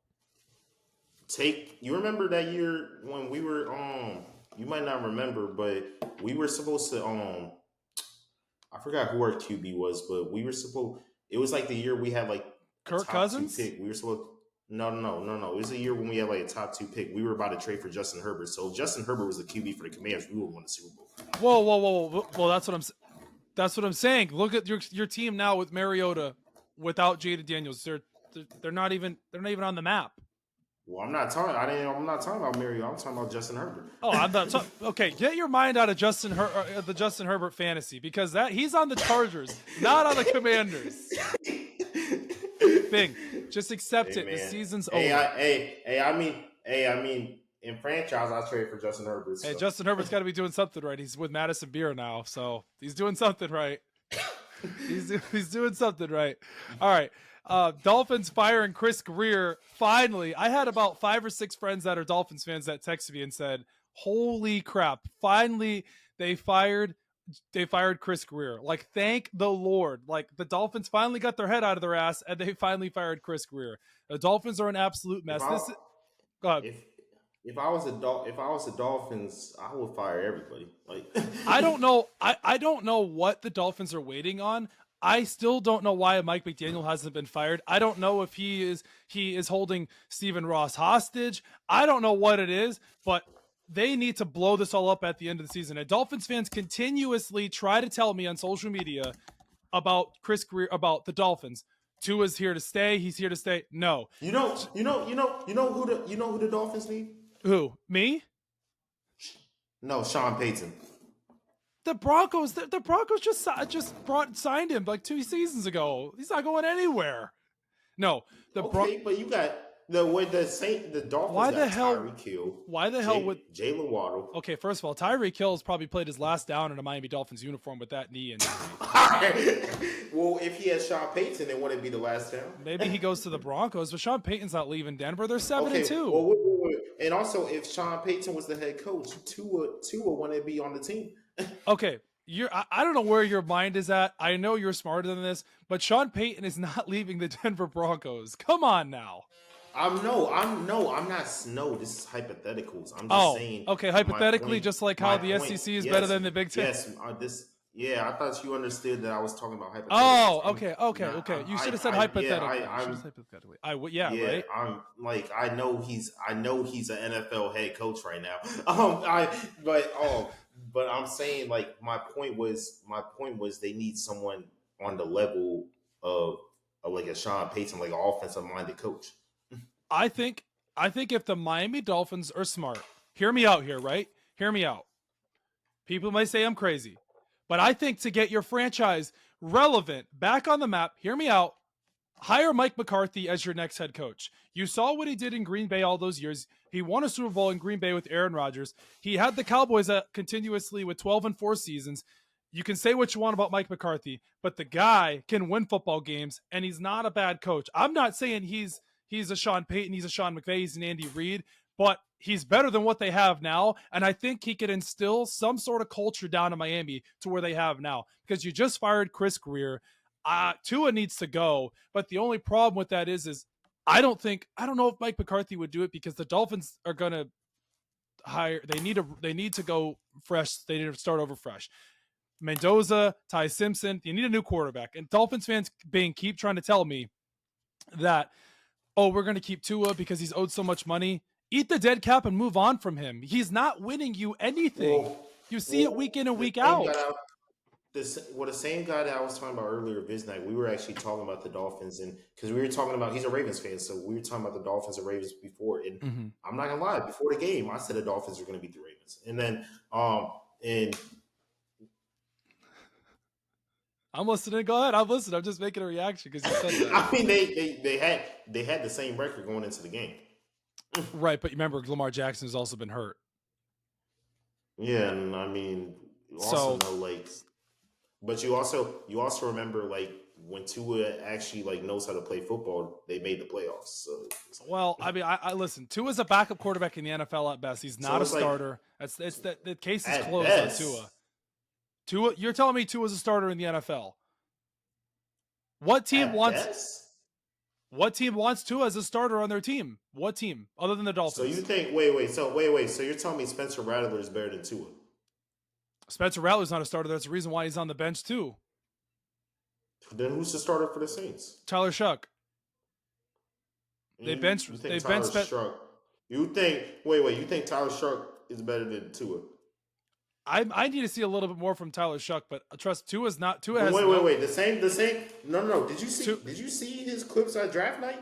You remember that year when we were you might not remember, but we were supposed to I forgot who our QB was, but we were supposed. It was like the year we had like Kirk Cousins. Pick. We were supposed. No. It was a year when we had like a top 2 pick. We were about to trade for Justin Herbert. So if Justin Herbert was the QB for the Commanders, we would have won the Super Bowl. Whoa! Well, that's what I'm saying. Look at your team now with Mariota, without Jaden Daniels. They're not even on the map. Well, I'm not talking about Mariota. I'm talking about Justin Herbert. Oh, I'm not. Okay, get your mind out of the Justin Herbert fantasy, because he's on the Chargers, not on the Commanders. Bing, just accept it. Man. The season's over. I mean, in franchise, I trade for Justin Herbert. So. Hey, Justin Herbert's got to be doing something right. He's with Madison Beer now, so he's doing something right. he's doing something right. All right. Dolphins firing Chris Greer. Finally, I had about 5 or 6 friends that are Dolphins fans that texted me and said, "Holy crap! Finally, they fired Chris Greer. Like, thank the Lord! Like, the Dolphins finally got their head out of their ass and they finally fired Chris Greer. The Dolphins are an absolute mess." Go ahead. If I was the Dolphins, I would fire everybody. Like, I don't know. I don't know what the Dolphins are waiting on. I still don't know why Mike McDaniel hasn't been fired. I don't know if he is holding Stephen Ross hostage. I don't know what it is, but they need to blow this all up at the end of the season. And Dolphins fans continuously try to tell me on social media about Chris Greer, about the Dolphins. Tua's here to stay. He's here to stay. No. You know who the Dolphins need? Who? Me? No, Sean Payton. The Broncos just signed him like 2 seasons ago. He's not going anywhere. No, but you got the Dolphins. Why the hell? Tyreek Hill. Why the hell would Jalen Waddle? Okay, first of all, Tyreek Hill's probably played his last down in a Miami Dolphins uniform with that knee injury. Well, if he had Sean Payton, it wouldn't be the last down. Maybe he goes to the Broncos, but Sean Payton's not leaving Denver. They're 7-2. Well, wait. And also, if Sean Payton was the head coach, Tua wouldn't be on the team. Okay, I don't know where your mind is at. I know you're smarter than this, but Sean Payton is not leaving the Denver Broncos. Come on now. I'm not. No, this is hypotheticals. I'm just saying. Okay, hypothetically, just like how the SEC is better than the Big Ten. Yes, I thought you understood that I was talking about hypotheticals. Oh, okay. You should have said hypothetically. Right? I'm like, I know he's an NFL head coach right now. But I'm saying, like, my point was they need someone on the level of like a Sean Payton, like an offensive minded coach. I think if the Miami Dolphins are smart, hear me out here, right? Hear me out. People may say I'm crazy, but I think to get your franchise relevant, back on the map, hear me out, hire Mike McCarthy as your next head coach. You saw what he did in Green Bay all those years. He won a Super Bowl in Green Bay with Aaron Rodgers. He had the Cowboys continuously with 12-4 seasons. You can say what you want about Mike McCarthy, but the guy can win football games, and he's not a bad coach. I'm not saying he's a Sean Payton, he's a Sean McVay, he's an Andy Reid, but he's better than what they have now, and I think he could instill some sort of culture down in Miami to where they have now, because you just fired Chris Greer. Tua needs to go, but the only problem with that is I don't know if Mike McCarthy would do it, because the Dolphins are going to hire. They need to go fresh. They need to start over fresh. Mendoza, Ty Simpson. You need a new quarterback, and Dolphins fans keep trying to tell me that, oh, we're going to keep Tua because he's owed so much money. Eat the dead cap and move on from him. He's not winning you anything. You see it week in and week out. The same guy that I was talking about earlier, Biznike, we were actually talking about the Dolphins, and because we were talking about, he's a Ravens fan, so we were talking about the Dolphins and Ravens before, and I'm not gonna lie, before the game, I said the Dolphins were going to beat the Ravens, and then and I'm listening. Go ahead. I'm listening. I'm just making a reaction because you said that. I mean, they had the same record going into the game, right? But remember, Lamar Jackson has also been hurt. Yeah, and I mean, you also know, like. But you also remember, like, when Tua actually, like, knows how to play football, they made the playoffs. So, well, I mean, I listen. Tua's a backup quarterback in the NFL at best. He's not a starter. Like, the case is closed best. On Tua. Tua, you're telling me Tua's a starter in the NFL? What team wants Tua as a starter on their team? What team other than the Dolphins? So you think? Wait. So you're telling me Spencer Rattler is better than Tua? Spencer Rattler's not a starter. That's the reason why he's on the bench too. Then who's the starter for the Saints? Tyler Shuck. They bench. You think Tyler Shuck? You think Tyler Shuck is better than Tua? I need to see a little bit more from Tyler Shuck, but trust Tua's not. Tua has wait. The same. No. Did you see his clips at draft night?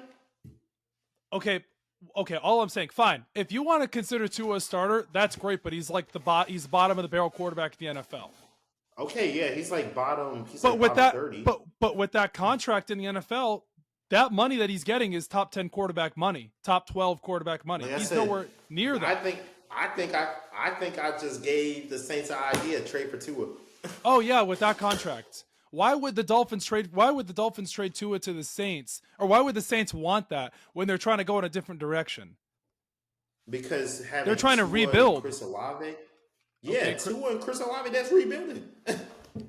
Okay. All I'm saying, fine. If you want to consider Tua a starter, that's great. But he's like he's bottom of the barrel quarterback in the NFL. Okay, yeah, he's like bottom. With that, 30. But with that contract in the NFL, that money that he's getting is top 10 quarterback money, top 12 quarterback money. Like he's nowhere near that. I think I just gave the Saints an idea, trade for Tua. Oh yeah, with that contract. Why would the Dolphins trade Tua to the Saints? Or why would the Saints want that when they're trying to go in a different direction? Because they're trying to rebuild. Chris Olave. Yeah, Tua and Chris Olave, that's rebuilding.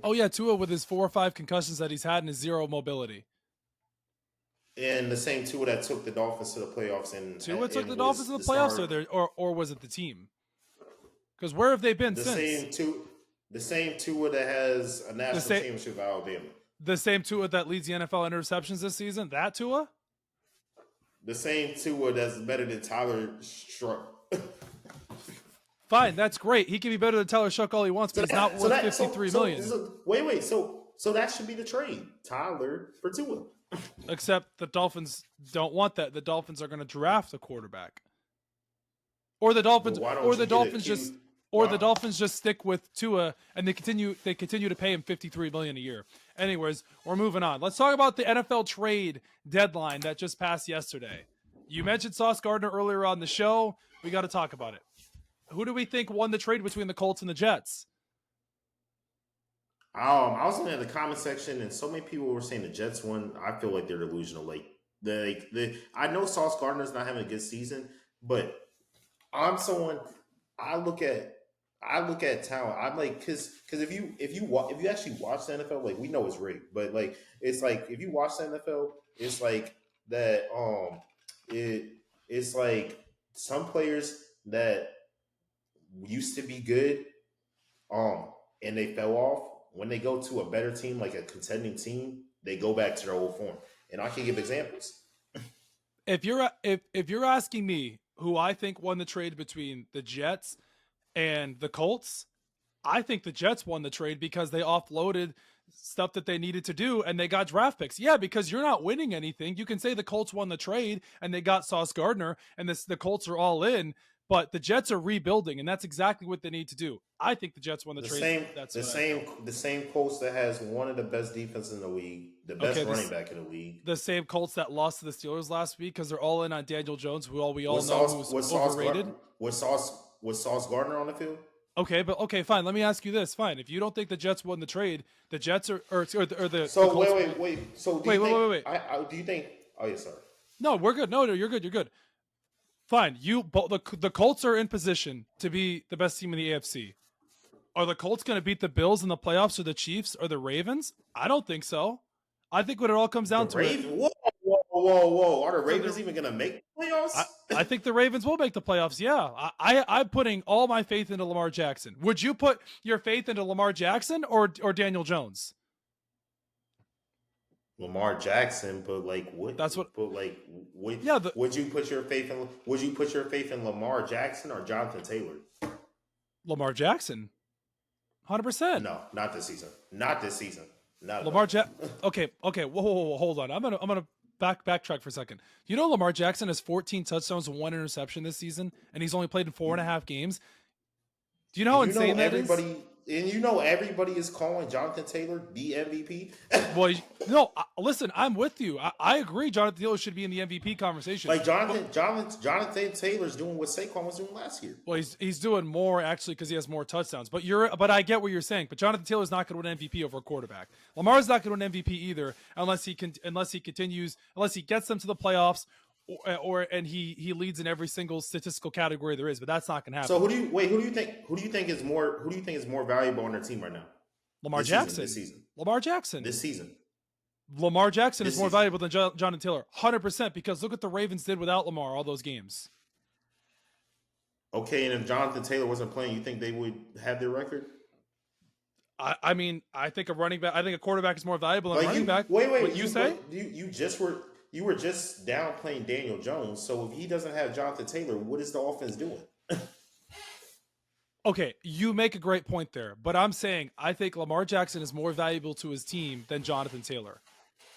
Oh yeah, Tua with his 4 or 5 concussions that he's had and his zero mobility. And the same Tua that took the Dolphins to the playoffs. Tua took the Dolphins to the playoffs, or was it the team? Because where have they been since? The same Tua that has a national championship with Alabama. The same Tua that leads the NFL in interceptions this season? That Tua? The same Tua that's better than Tyler Shuck. Fine, that's great. He can be better than Tyler Shuck all he wants, but he's not worth $53 million. Wait. So that should be the trade. Tyler for Tua. Except the Dolphins don't want that. The Dolphins are going to draft a quarterback. Or the Dolphins the Dolphins just stick with Tua and they continue to pay him $53 million a year. Anyways, we're moving on. Let's talk about the NFL trade deadline that just passed yesterday. You mentioned Sauce Gardner earlier on the show. We got to talk about it. Who do we think won the trade between the Colts and the Jets? I was looking at the comment section, and so many people were saying the Jets won. I feel like they're delusional. I know Sauce Gardner's not having a good season, but I look at talent. I'm like, because if you actually watch the NFL, like, we know it's rigged, but like, it's like if you watch the NFL, it's like that. It's like some players that used to be good, and they fell off. When they go to a better team, like a contending team, they go back to their old form. And I can give examples. If you're asking me who I think won the trade between the Jets and the Colts, I think the Jets won the trade because they offloaded stuff that they needed to do and they got draft picks. Yeah, because you're not winning anything. You can say the Colts won the trade and they got Sauce Gardner and the Colts are all in. But the Jets are rebuilding, and that's exactly what they need to do. I think the Jets won the trade. The same Colts that has one of the best defenses in the league, the best running back in the league. The same Colts that lost to the Steelers last week because they're all in on Daniel Jones, who we all know who's overrated. Was Sauce Gardner on the field? Okay, fine. Let me ask you this. Fine, if you don't think the Jets won the trade, the Jets or the so the Colts, wait. So do you think? Oh yeah, sorry. No, we're good. No, you're good. You're good. Fine. The Colts are in position to be the best team in the AFC. Are the Colts going to beat the Bills in the playoffs or the Chiefs or the Ravens? I don't think so. I think when it all comes down to it. Whoa. Are the Ravens even going to make the playoffs? I think the Ravens will make the playoffs, yeah. I'm putting all my faith into Lamar Jackson. Would you put your faith into Lamar Jackson or Daniel Jones? Lamar Jackson, but like what? That's what. But like, would you put your faith in? Would you put your faith in Lamar Jackson or Jonathan Taylor? Lamar Jackson, 100%. No, not this season. Not this season. Not Lamar Jackson. Okay. Whoa, hold on. I'm gonna backtrack for a second. You know, Lamar Jackson has 14 touchdowns and 1 interception this season, and he's only played in 4.5 games. Do you know how insane that is? And you know everybody is calling Jonathan Taylor the MVP. Well, no, listen, I'm with you. I agree. Jonathan Taylor should be in the MVP conversation. Like Jonathan Taylor's doing what Saquon was doing last year. Well, he's doing more actually because he has more touchdowns. But I get what you're saying. But Jonathan Taylor's not going to win MVP over a quarterback. Lamar's not going to win MVP either unless he gets them to the playoffs. And he leads in every single statistical category there is, but that's not going to happen. So who do you think is more valuable on their team right now? Lamar Jackson. This season. Lamar Jackson. This season. Lamar Jackson is more valuable than Jonathan Taylor, 100%. Because look what the Ravens did without Lamar all those games. Okay, and if Jonathan Taylor wasn't playing, you think they would have their record? I mean, I think a quarterback is more valuable than a running back. Wait. You say? You were just downplaying Daniel Jones. So if he doesn't have Jonathan Taylor, what is the offense doing? Okay, you make a great point there. But I'm saying I think Lamar Jackson is more valuable to his team than Jonathan Taylor.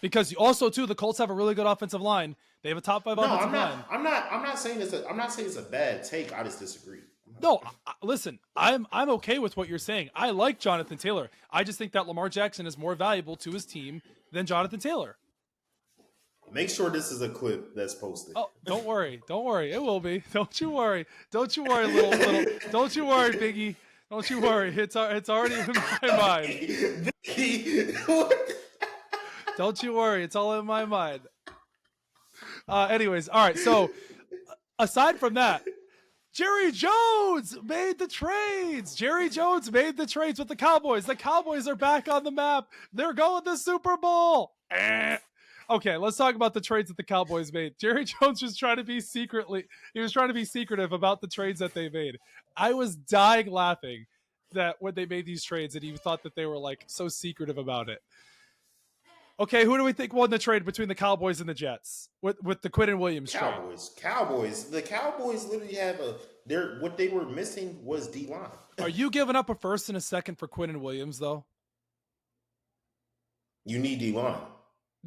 Because also, too, the Colts have a really good offensive line. They have a top 5 offensive line. I'm not saying it's a bad take. I just disagree. No, listen, I'm okay with what you're saying. I like Jonathan Taylor. I just think that Lamar Jackson is more valuable to his team than Jonathan Taylor. Make sure this is a clip that's posted. Oh, don't worry. It will be. Don't you worry, little. Don't you worry, Biggie. Don't you worry. It's already in my mind. Don't you worry. It's all in my mind. Anyways, all right. So, aside from that, Jerry Jones made the trades. Jerry Jones made the trades with the Cowboys. The Cowboys are back on the map. They're going to the Super Bowl. Okay, let's talk about the trades that the Cowboys made. Jerry Jones was trying to be secretive about the trades that they made. I was dying laughing that when they made these trades and he thought that they were like so secretive about it. Okay, who do we think won the trade between the Cowboys and the Jets with the Quinnen Williams trade? Cowboys. The Cowboys literally have what they were missing was D-line. Are you giving up a first and a second for Quinnen Williams though? You need D-line.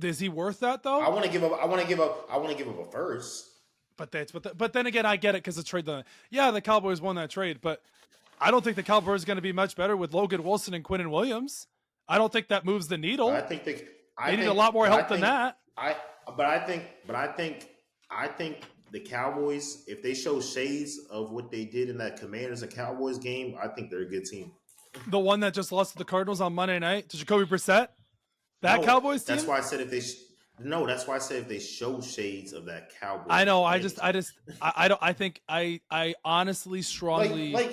Is he worth that though? I want to give up a first. But then again, I get it because the trade. The Cowboys won that trade, but I don't think the Cowboys are going to be much better with Logan Wilson and Quinnen Williams. I don't think that moves the needle. I think they need a lot more help than that. I think the Cowboys, if they show shades of what they did in that Commanders and Cowboys game, I think they're a good team. The one that just lost to the Cardinals on Monday night to Jacoby Brissett. Cowboys team? That's why I said if they show shades of that Cowboys. I know. I think I honestly strongly I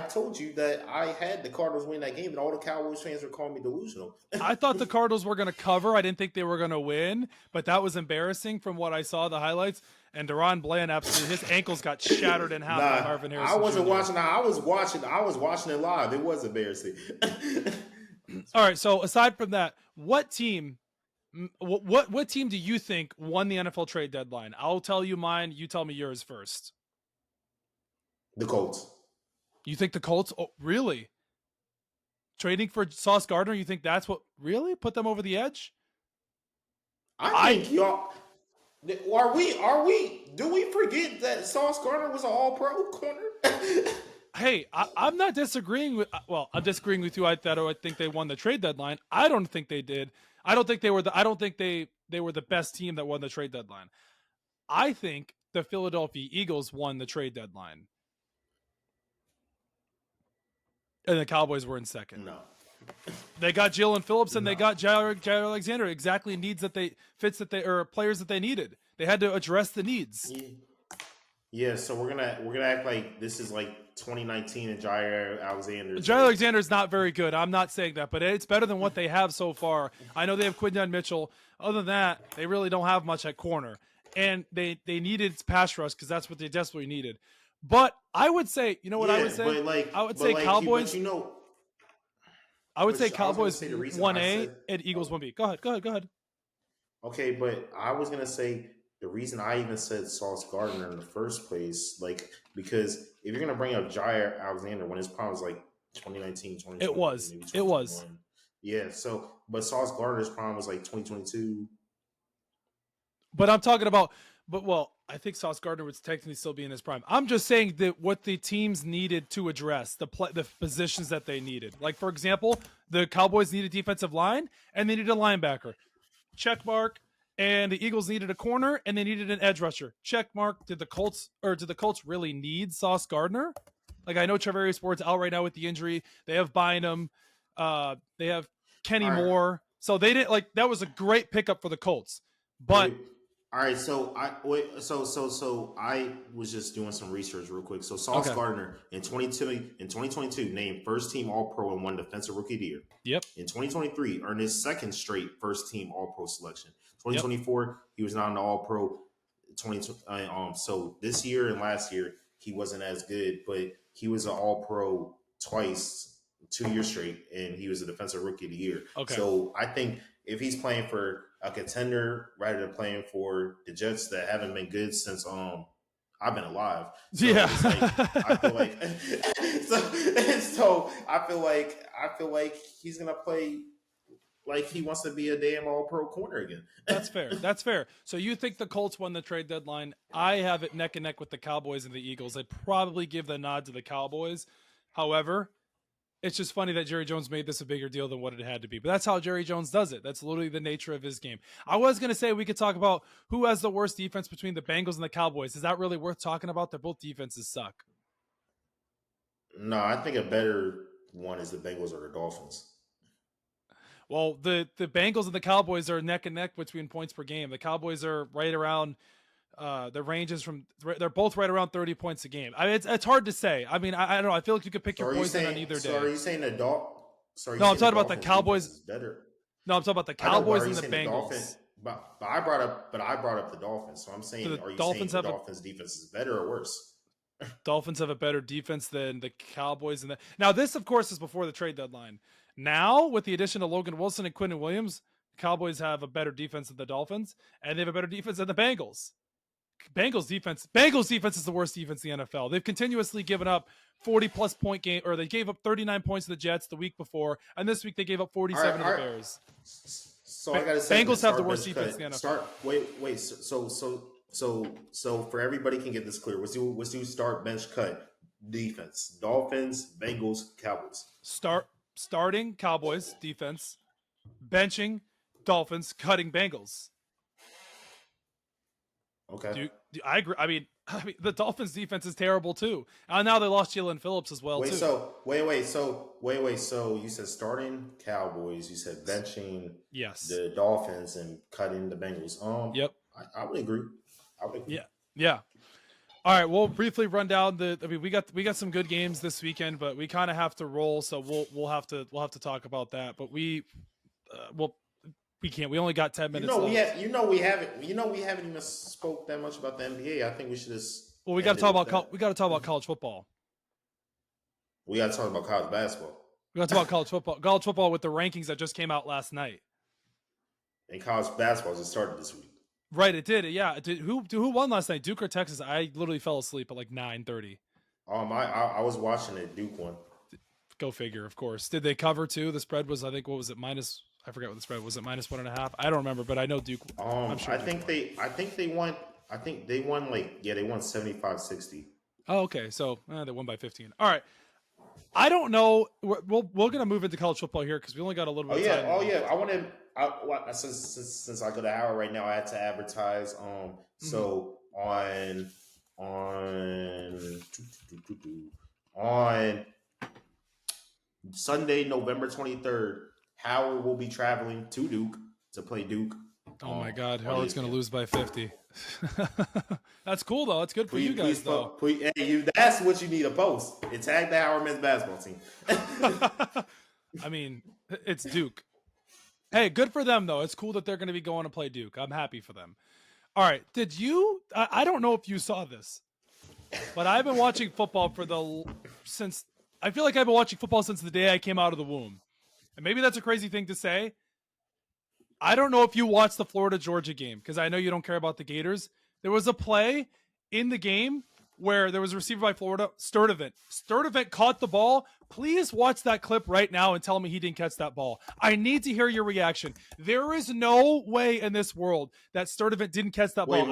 told you that I had the Cardinals win that game, and all the Cowboys fans were calling me delusional. I thought the Cardinals were going to cover. I didn't think they were going to win, but that was embarrassing from what I saw the highlights. And Deron Bland absolutely, his ankles got shattered in half by Marvin Harrison. I wasn't watching. I was watching it live. It was embarrassing. All right. So aside from that, what team do you think won the NFL trade deadline? I'll tell you mine. You tell me yours first. The Colts. You think the Colts? Oh, really? Trading for Sauce Gardner? You think that's what really put them over the edge? I think y'all. Are we? Do we forget that Sauce Gardner was an All-Pro corner? Hey, I'm not disagreeing with. Well, I'm disagreeing with you. I think they won the trade deadline. I don't think they did. I don't think they were the. I don't think they were the best team that won the trade deadline. I think the Philadelphia Eagles won the trade deadline, and the Cowboys were in second. No. They got Jalen Phillips and they got Jair Alexander. Exactly needs that they fits that they or players that they needed. They had to address the needs. Yeah, so we're gonna act like this is like 2019 and Jair Alexander. Jair Alexander is not very good. I'm not saying that, but it's better than what they have so far. I know they have Quinton Mitchell. Other than that, they really don't have much at corner, and they needed pass rush because that's what they desperately needed. But I would say, you know what I would say? I would say Cowboys. I would say Cowboys 1A and Eagles 1B. Go ahead. Okay, but I was gonna say the reason I even said Sauce Gardner in the first place, like, because if you're gonna bring up Jair Alexander when his prime was like 2019, 2020, it was. Yeah. So, but Sauce Gardner's prime was like 2022. But I'm talking about. I think Sauce Gardner would technically still be in his prime. I'm just saying that what the teams needed to address, the positions that they needed. Like, for example, the Cowboys needed defensive line, and they needed a linebacker. Check mark. And the Eagles needed a corner, and they needed an edge rusher. Check mark. Did the Colts really need Sauce Gardner? Like, I know Travarius Ward's out right now with the injury. They have Bynum. They have Kenny Moore. So they didn't like that was a great pickup for the Colts. But all right, so I was just doing some research real quick. So Sauce Gardner in 2022 named first team All-Pro and won Defensive Rookie of the Year. Yep. In 2023, earned his second straight first team All-Pro selection. 2024, he was not an All-Pro. So this year and last year he wasn't as good, but he was an All-Pro twice, 2 years straight, and he was a Defensive Rookie of the Year. Okay. So I think if he's playing for a contender rather than playing for the Jets that haven't been good since I've been alive. So yeah, I feel like so I feel like he's gonna play like he wants to be a damn All-Pro corner again. That's fair. So you think the Colts won the trade deadline? I have it neck and neck with the Cowboys and the Eagles. I'd probably give the nod to the Cowboys. However, it's just funny that Jerry Jones made this a bigger deal than what it had to be. But that's how Jerry Jones does it. That's literally the nature of his game. I was going to say we could talk about who has the worst defense between the Bengals and the Cowboys. Is that really worth talking about? They're both defenses suck. No, I think a better one is the Bengals or the Dolphins. Well, the Bengals and the Cowboys are neck and neck between points per game. The Cowboys are right around the ranges from they're both right around 30 points a game. I mean, it's hard to say. I mean, I don't know. I feel like you could pick your poison on either day. So are you saying the Dolphins? No, I'm talking about the Cowboys. Better. No, I'm talking about the Cowboys and the Bengals. But I brought up the Dolphins. So I'm saying, are you saying the Dolphins' defense is better or worse? Dolphins have a better defense than the Cowboys. Now, this, of course, is before the trade deadline. Now, with the addition of Logan Wilson and Quinton Williams, the Cowboys have a better defense than the Dolphins, and they have a better defense than the Bengals. Bengals defense is the worst defense in the NFL. They've continuously given up 40-plus point game, or they gave up 39 points to the Jets the week before, and this week they gave up 47 to the Bears. So I gotta say, Bengals have the worst defense in the NFL. Wait. So for everybody can get this clear, let's do start bench cut defense. Dolphins, Bengals, Cowboys. Starting Cowboys defense, benching Dolphins, cutting Bengals. Okay. I agree. I mean, the Dolphins defense is terrible too. And now they lost Jalen Phillips as well. So you said starting Cowboys, you said benching the Dolphins and cutting the Bengals. Yep. I would agree. Yeah. All right, we'll briefly run down we got some good games this weekend, but we kind of have to roll, so we'll have to talk about that. But we can't. We only got 10 minutes. We haven't even spoke that much about the NBA. I think we should just. Well, we got to talk about college football. We got to talk about college basketball. We got to talk about college football. College football with the rankings that just came out last night. And college basketball just started this week. Right, it did. Yeah, who won last night? Duke or Texas? I literally fell asleep at like 9:30. I was watching it. Duke won. Go figure. Of course. Did they cover too? The spread was, I think, what was it? I forget what the spread was. It -1.5. I don't remember, but I know Duke. I'm sure I think they won. I think they won they won 75-60. Oh, okay. So they won by 15. All right. I don't know. We're gonna move into college football here because we only got a little bit. Of time. Oh yeah. I want to. Since I go to hour right now, I had to advertise. So on Sunday, November 23rd, Howard will be traveling to Duke to play Duke. Oh my God, Howard's going to lose by 50. That's cool though. That's good for you guys though. That's what you need to post. And tag the Howard men's basketball team. I mean, it's Duke. Hey, good for them though. It's cool that they're going to be going to play Duke. I'm happy for them. All right. Did you? I don't know if you saw this, but I've been watching football since the day I came out of the womb. And maybe that's a crazy thing to say. I don't know if you watched the Florida-Georgia game because I know you don't care about the Gators. There was a play in the game where there was a receiver by Florida, Sturdivant. Sturdivant caught the ball. Please watch that clip right now and tell me he didn't catch that ball. I need to hear your reaction. There is no way in this world that Sturdivant didn't catch that ball.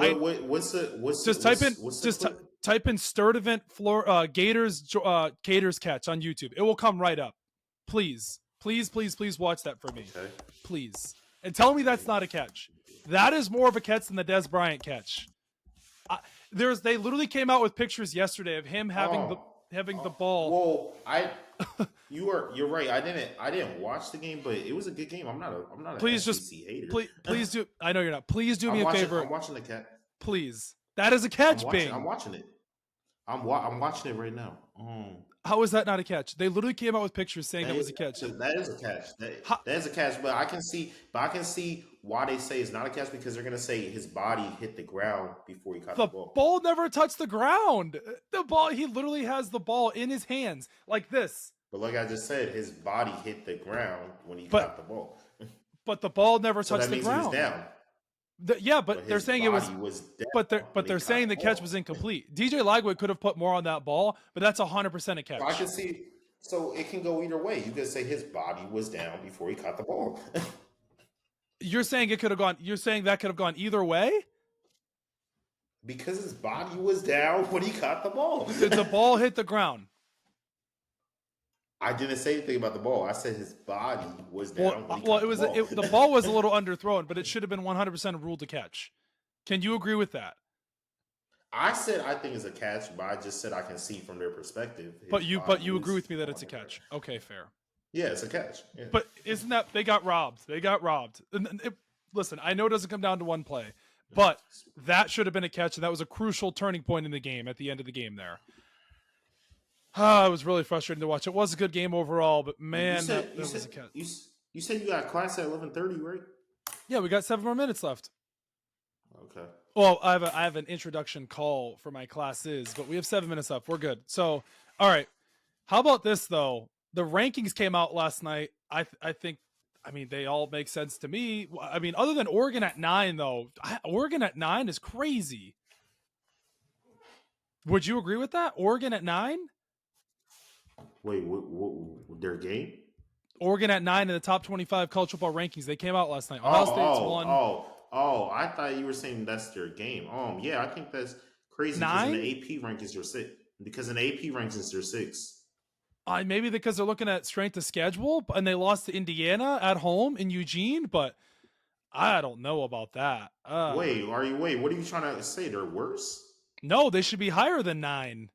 Type in Sturdivant Gators catch on YouTube. It will come right up. Please watch that for me. Okay. Please. And tell me that's not a catch. That is more of a catch than the Des Bryant catch. They literally came out with pictures yesterday of him having the ball. Well, you're right. I didn't watch the game, but it was a good game. I'm not a SEC hater. Please do. I know you're not. Please do me a favor. I'm watching the catch. Please. That is a catch, Bing. I'm watching it. I'm watching it right now. How is that not a catch? They literally came out with pictures saying that was a catch. That is a catch. That is a catch. But I can see why they say it's not a catch because they're gonna say his body hit the ground before he caught the ball. The ball never touched the ground. The ball, he literally has the ball in his hands like this. But like I just said, his body hit the ground when he caught the ball. But the ball never touched the ground. He was down. But they're saying it was but they're saying the catch was incomplete. DJ Lagwood could have put more on that ball, but that's 100% a catch. I can see, so it can go either way. You could say his body was down before he caught the ball. You're saying that could have gone either way? Because his body was down when he caught the ball. Did the ball hit the ground? I didn't say anything about the ball. I said his body was down. The ball was a little underthrown, but it should have been 100% ruled to catch. Can you agree with that? I said I think it's a catch, but I just said I can see from their perspective. But you agree with me that it's a catch. Okay, fair. Yeah, it's a catch. Yeah. But isn't that they got robbed? Listen, I know it doesn't come down to one play, but that should have been a catch, and that was a crucial turning point in the game at the end of the game there. It was really frustrating to watch. It was a good game overall, but man, that was a catch. You said you got class at 11:30, right? Yeah, we got 7 more minutes left. Okay. Well, I have an introduction call for my classes, but we have 7 minutes left. We're good. So, all right. How about this though? The rankings came out last night. I think they all make sense to me. I mean, other than Oregon at 9 though. Oregon at 9 is crazy. Would you agree with that? Oregon at 9? Wait, what their game? Oregon at 9 in the top 25 college football rankings. They came out last night. Ohio State's won. I thought you were saying that's their game. Yeah, I think that's crazy. 9? Because in the AP rankings, you're 6. Because in the AP rankings, they're 6. Maybe because they're looking at strength of schedule, and they lost to Indiana at home in Eugene, but I don't know about that. Wait, what are you trying to say? They're worse? No, they should be higher than 9.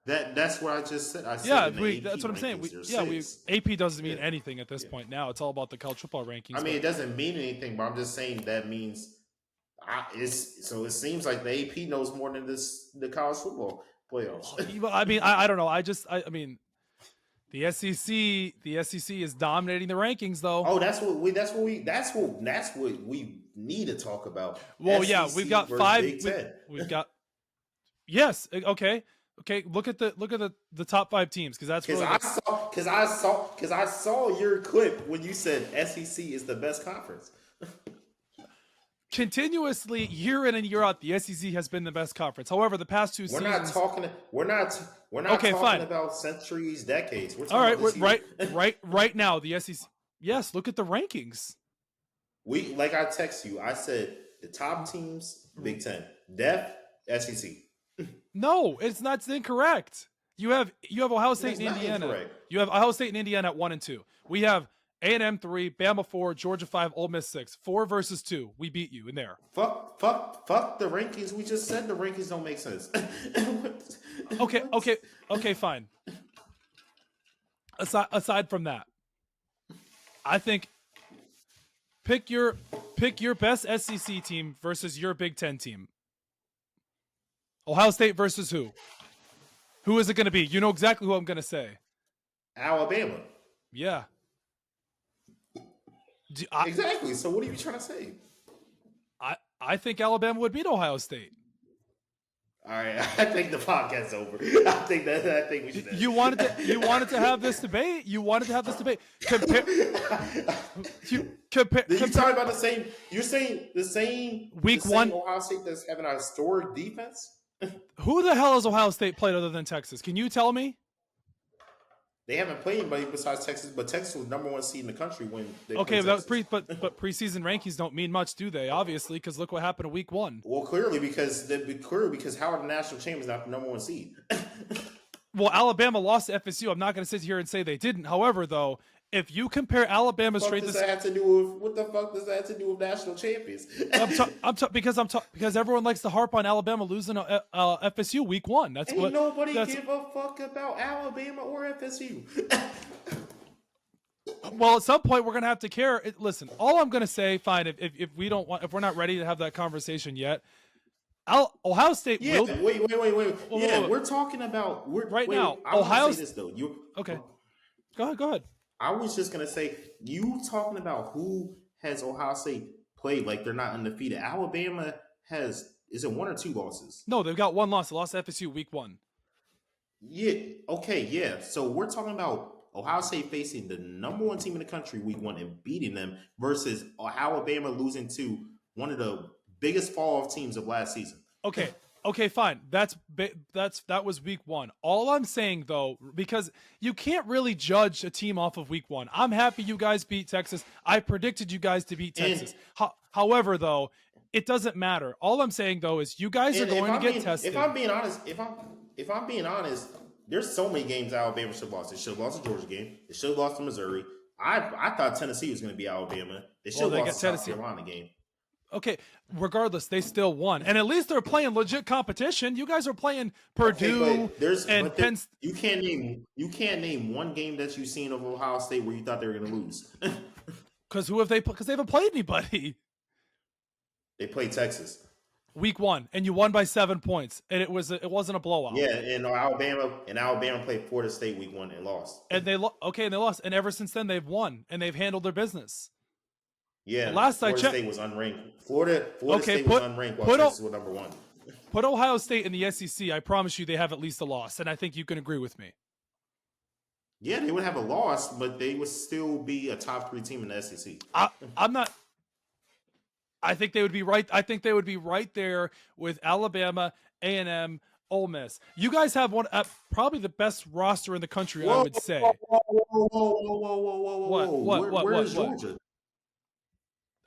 That's what I just said. I said that's what I'm saying. AP doesn't mean anything at this point now. It's all about the college football rankings. I mean, it doesn't mean anything, but I'm just saying that means so it seems like the AP knows more than the college football playoffs. I mean, I don't know. I mean, the SEC is dominating the rankings though. Oh, that's what we need to talk about. Well, SEC yeah, we've got 5. Big Ten. We've got yes. Okay. Look at the top 5 teams because that's because I saw your clip when you said SEC is the best conference. Continuously, year in and year out, the SEC has been the best conference. However, the past 2 seasons, we're not talking about centuries, decades. We're talking all right, right now the SEC. Yes, look at the rankings. Like I text you, I said the top teams, Big Ten, Def, SEC. No, it's not. It's incorrect. You have Ohio State That's and not Indiana. incorrect. You have Ohio State and Indiana at 1 and 2. We have A&M 3, Bama 4, Georgia 5, Ole Miss 6. 4 versus 2. We beat you in there. Fuck the rankings. We just said the rankings don't make sense. Okay, fine. Aside from that, I think pick your best SEC team versus your Big Ten team. Ohio State versus who? Who is it going to be? You know exactly who I'm going to say. Alabama. Yeah. Exactly. So what are you trying to say? I think Alabama would beat Ohio State. All right, I think the podcast's over. I think we should. You wanted to have this debate. You wanted to have this debate. Compare. You're talking about the same. You're saying the same. Week the same one. Ohio State that's having a historic defense. Who the hell has Ohio State played other than Texas? Can you tell me? They haven't played anybody besides Texas, but Texas was number 1 seed in the country when they Okay, played but preseason rankings don't mean much, do they? Obviously, because look what happened in week 1. Well, clearly because how are the national champions not the number 1 seed? Well, Alabama lost to FSU. I'm not going to sit here and say they didn't. However, though, if you compare Alabama straight What to the fuck does that have to do with national champions? because everyone likes to harp on Alabama losing FSU week 1. That's Ain't what nobody give a fuck about Alabama or FSU. Well, at some point we're gonna have to care. Listen, all I'm gonna say, fine, if we're not ready to have that conversation yet, Ohio State will. Wait. Yeah, we're talking about now. Ohio State. This though, okay. Go ahead. I was just gonna say, you talking about who has Ohio State played like they're not undefeated. Alabama is it 1 or 2 losses? No, they've got 1 loss. They lost to FSU week 1. Yeah. Okay. Yeah. So we're talking about Ohio State facing the number 1 team in the country week 1 and beating them versus Alabama losing to one of the biggest fall off teams of last season. Okay, fine. That was week 1. All I'm saying though, because you can't really judge a team off of week 1. I'm happy you guys beat Texas. I predicted you guys to beat Texas. However, though, it doesn't matter. All I'm saying though is you guys are going to get tested. If I'm being honest, there's so many games Alabama should have lost. They should have lost the Georgia game. They should have lost to Missouri. I thought Tennessee was going to be Alabama. They should have lost the South Carolina game. Okay, regardless, they still won, and at least they're playing legit competition. You guys are playing Purdue and Penn. You can't name one game that you've seen of Ohio State where you thought they were going to lose. Because who have they? Because they haven't played anybody. They played Texas week 1, and you won by 7 points, and it wasn't a blowout. Yeah, and Alabama played Florida State week 1 and lost. And they lost, and ever since then they've won and they've handled their business. Yeah, last Florida I checked, State was unranked. Florida State was unranked while Texas was number 1. Put Ohio State in the SEC. I promise you, they have at least a loss, and I think you can agree with me. Yeah, they would have a loss, but they would still be a top 3 team in the SEC. I'm not. I think they would be right. I think they would be right there with Alabama, A&M, Ole Miss. You guys have probably the best roster in the country. I would say. Whoa! Where's Georgia?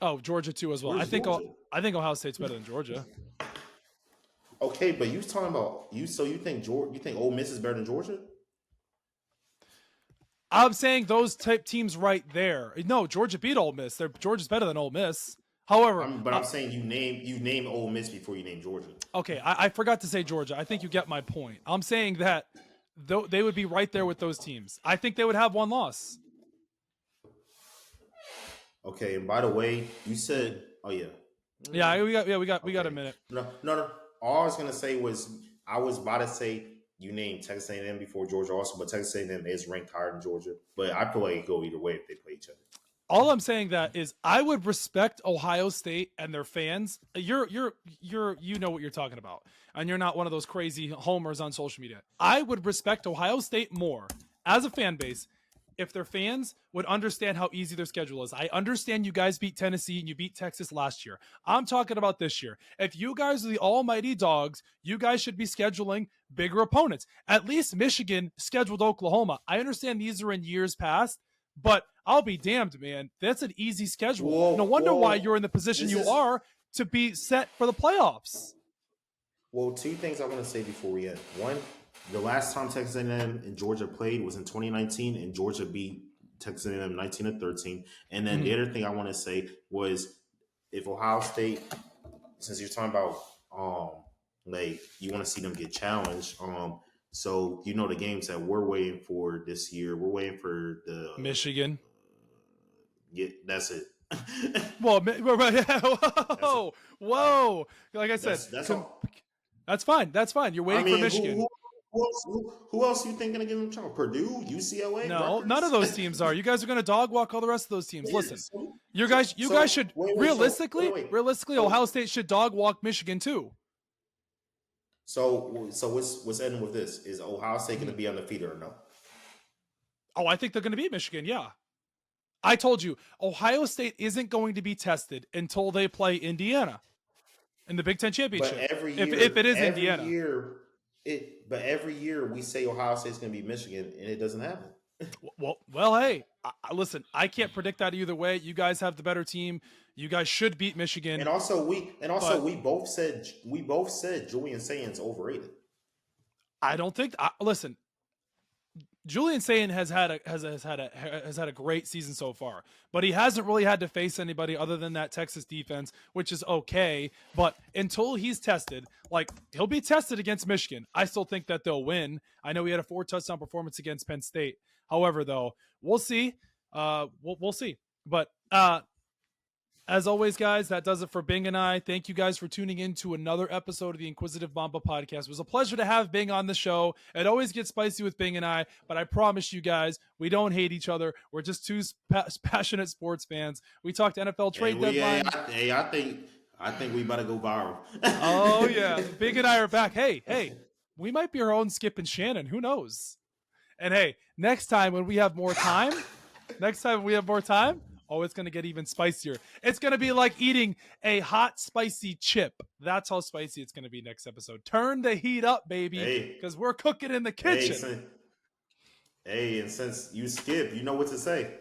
Oh, Georgia too as well. Where's I think Georgia? Ohio State's better than Georgia. Okay, but you talking about you? So you think Ole Miss is better than Georgia? I'm saying those type teams right there. No, Georgia beat Ole Miss. Georgia's better than Ole Miss. However, I'm saying you name Ole Miss before you name Georgia. Okay, I forgot to say Georgia. I think you get my point. I'm saying that they would be right there with those teams. I think they would have 1 loss. Okay, and by the way, you said, oh yeah, we got a minute. No. All I was gonna say was I was about to say you named Texas A&M before Georgia also, but Texas A&M is ranked higher than Georgia. But I feel like it go either way if they play each other. All I'm saying that is I would respect Ohio State and their fans. You know what you're talking about, and you're not one of those crazy homers on social media. I would respect Ohio State more as a fan base if their fans would understand how easy their schedule is. I understand you guys beat Tennessee and you beat Texas last year. I'm talking about this year. If you guys are the almighty dogs, you guys should be scheduling bigger opponents. At least Michigan scheduled Oklahoma. I understand these are in years past, But I'll be damned, man. That's an easy schedule. No wonder why you're in the position you are to be set for the playoffs. Well, two things I want to say before we end. One, the last time Texas A&M and Georgia played was in 2019, and Georgia beat Texas A&M 19-13. And then the other thing I want to say was, if Ohio State, since you're talking about like you want to see them get challenged, so you know the games that we're waiting for this year, we're waiting for the Michigan. Yeah, that's it. Well, whoa! Like I said, that's fine. That's fine. You're waiting for Michigan. Who else you think gonna give them trouble? Purdue, UCLA? No, Rutgers? none of those teams are. You guys are gonna dog walk all the rest of those teams. Listen, you guys should realistically, Ohio State should dog walk Michigan too. So what's ending with this? Is Ohio State gonna be undefeated or no? Oh, I think they're gonna beat Michigan. Yeah, I told you, Ohio State isn't going to be tested until they play Indiana in the Big Ten Championship. But every year, if it is Indiana. But every year we say Ohio State's going to be Michigan, and it doesn't happen. Well, hey, listen, I can't predict that either way. You guys have the better team. You guys should beat Michigan. And also we both said Julian Saint's overrated. I don't think. Listen, Julian Saint has had a great season so far, but he hasn't really had to face anybody other than that Texas defense, which is okay. But until he's tested, like he'll be tested against Michigan, I still think that they'll win. I know he had a 4-touchdown performance against Penn State. However, though, we'll see. We'll see. But as always, guys, that does it for Bing and I. Thank you guys for tuning in to another episode of the Inquisitive Mamba podcast. It was a pleasure to have Bing on the show. It always gets spicy with Bing and I, but I promise you guys, we don't hate each other. We're just two passionate sports fans. We talked NFL trade deadline. I think we better go viral. Oh, yeah. Bing and I are back. Hey, we might be our own Skip and Shannon. Who knows? And hey, next time when we have more time, oh, it's going to get even spicier. It's going to be like eating a hot, spicy chip. That's how spicy it's going to be next episode. Turn the heat up, baby, because we're cooking in the kitchen. And since you skip, you know what to say.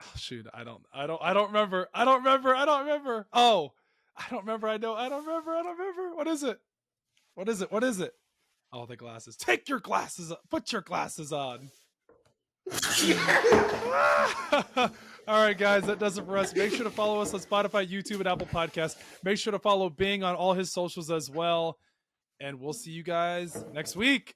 Oh, shoot, I don't remember. Oh, I don't remember. I don't remember. I don't remember. What is it? Oh, the glasses. Take your glasses. Put your glasses on. All right, guys, that does it for us. Make sure to follow us on Spotify, YouTube, and Apple Podcasts. Make sure to follow Bing on all his socials as well. And we'll see you guys next week.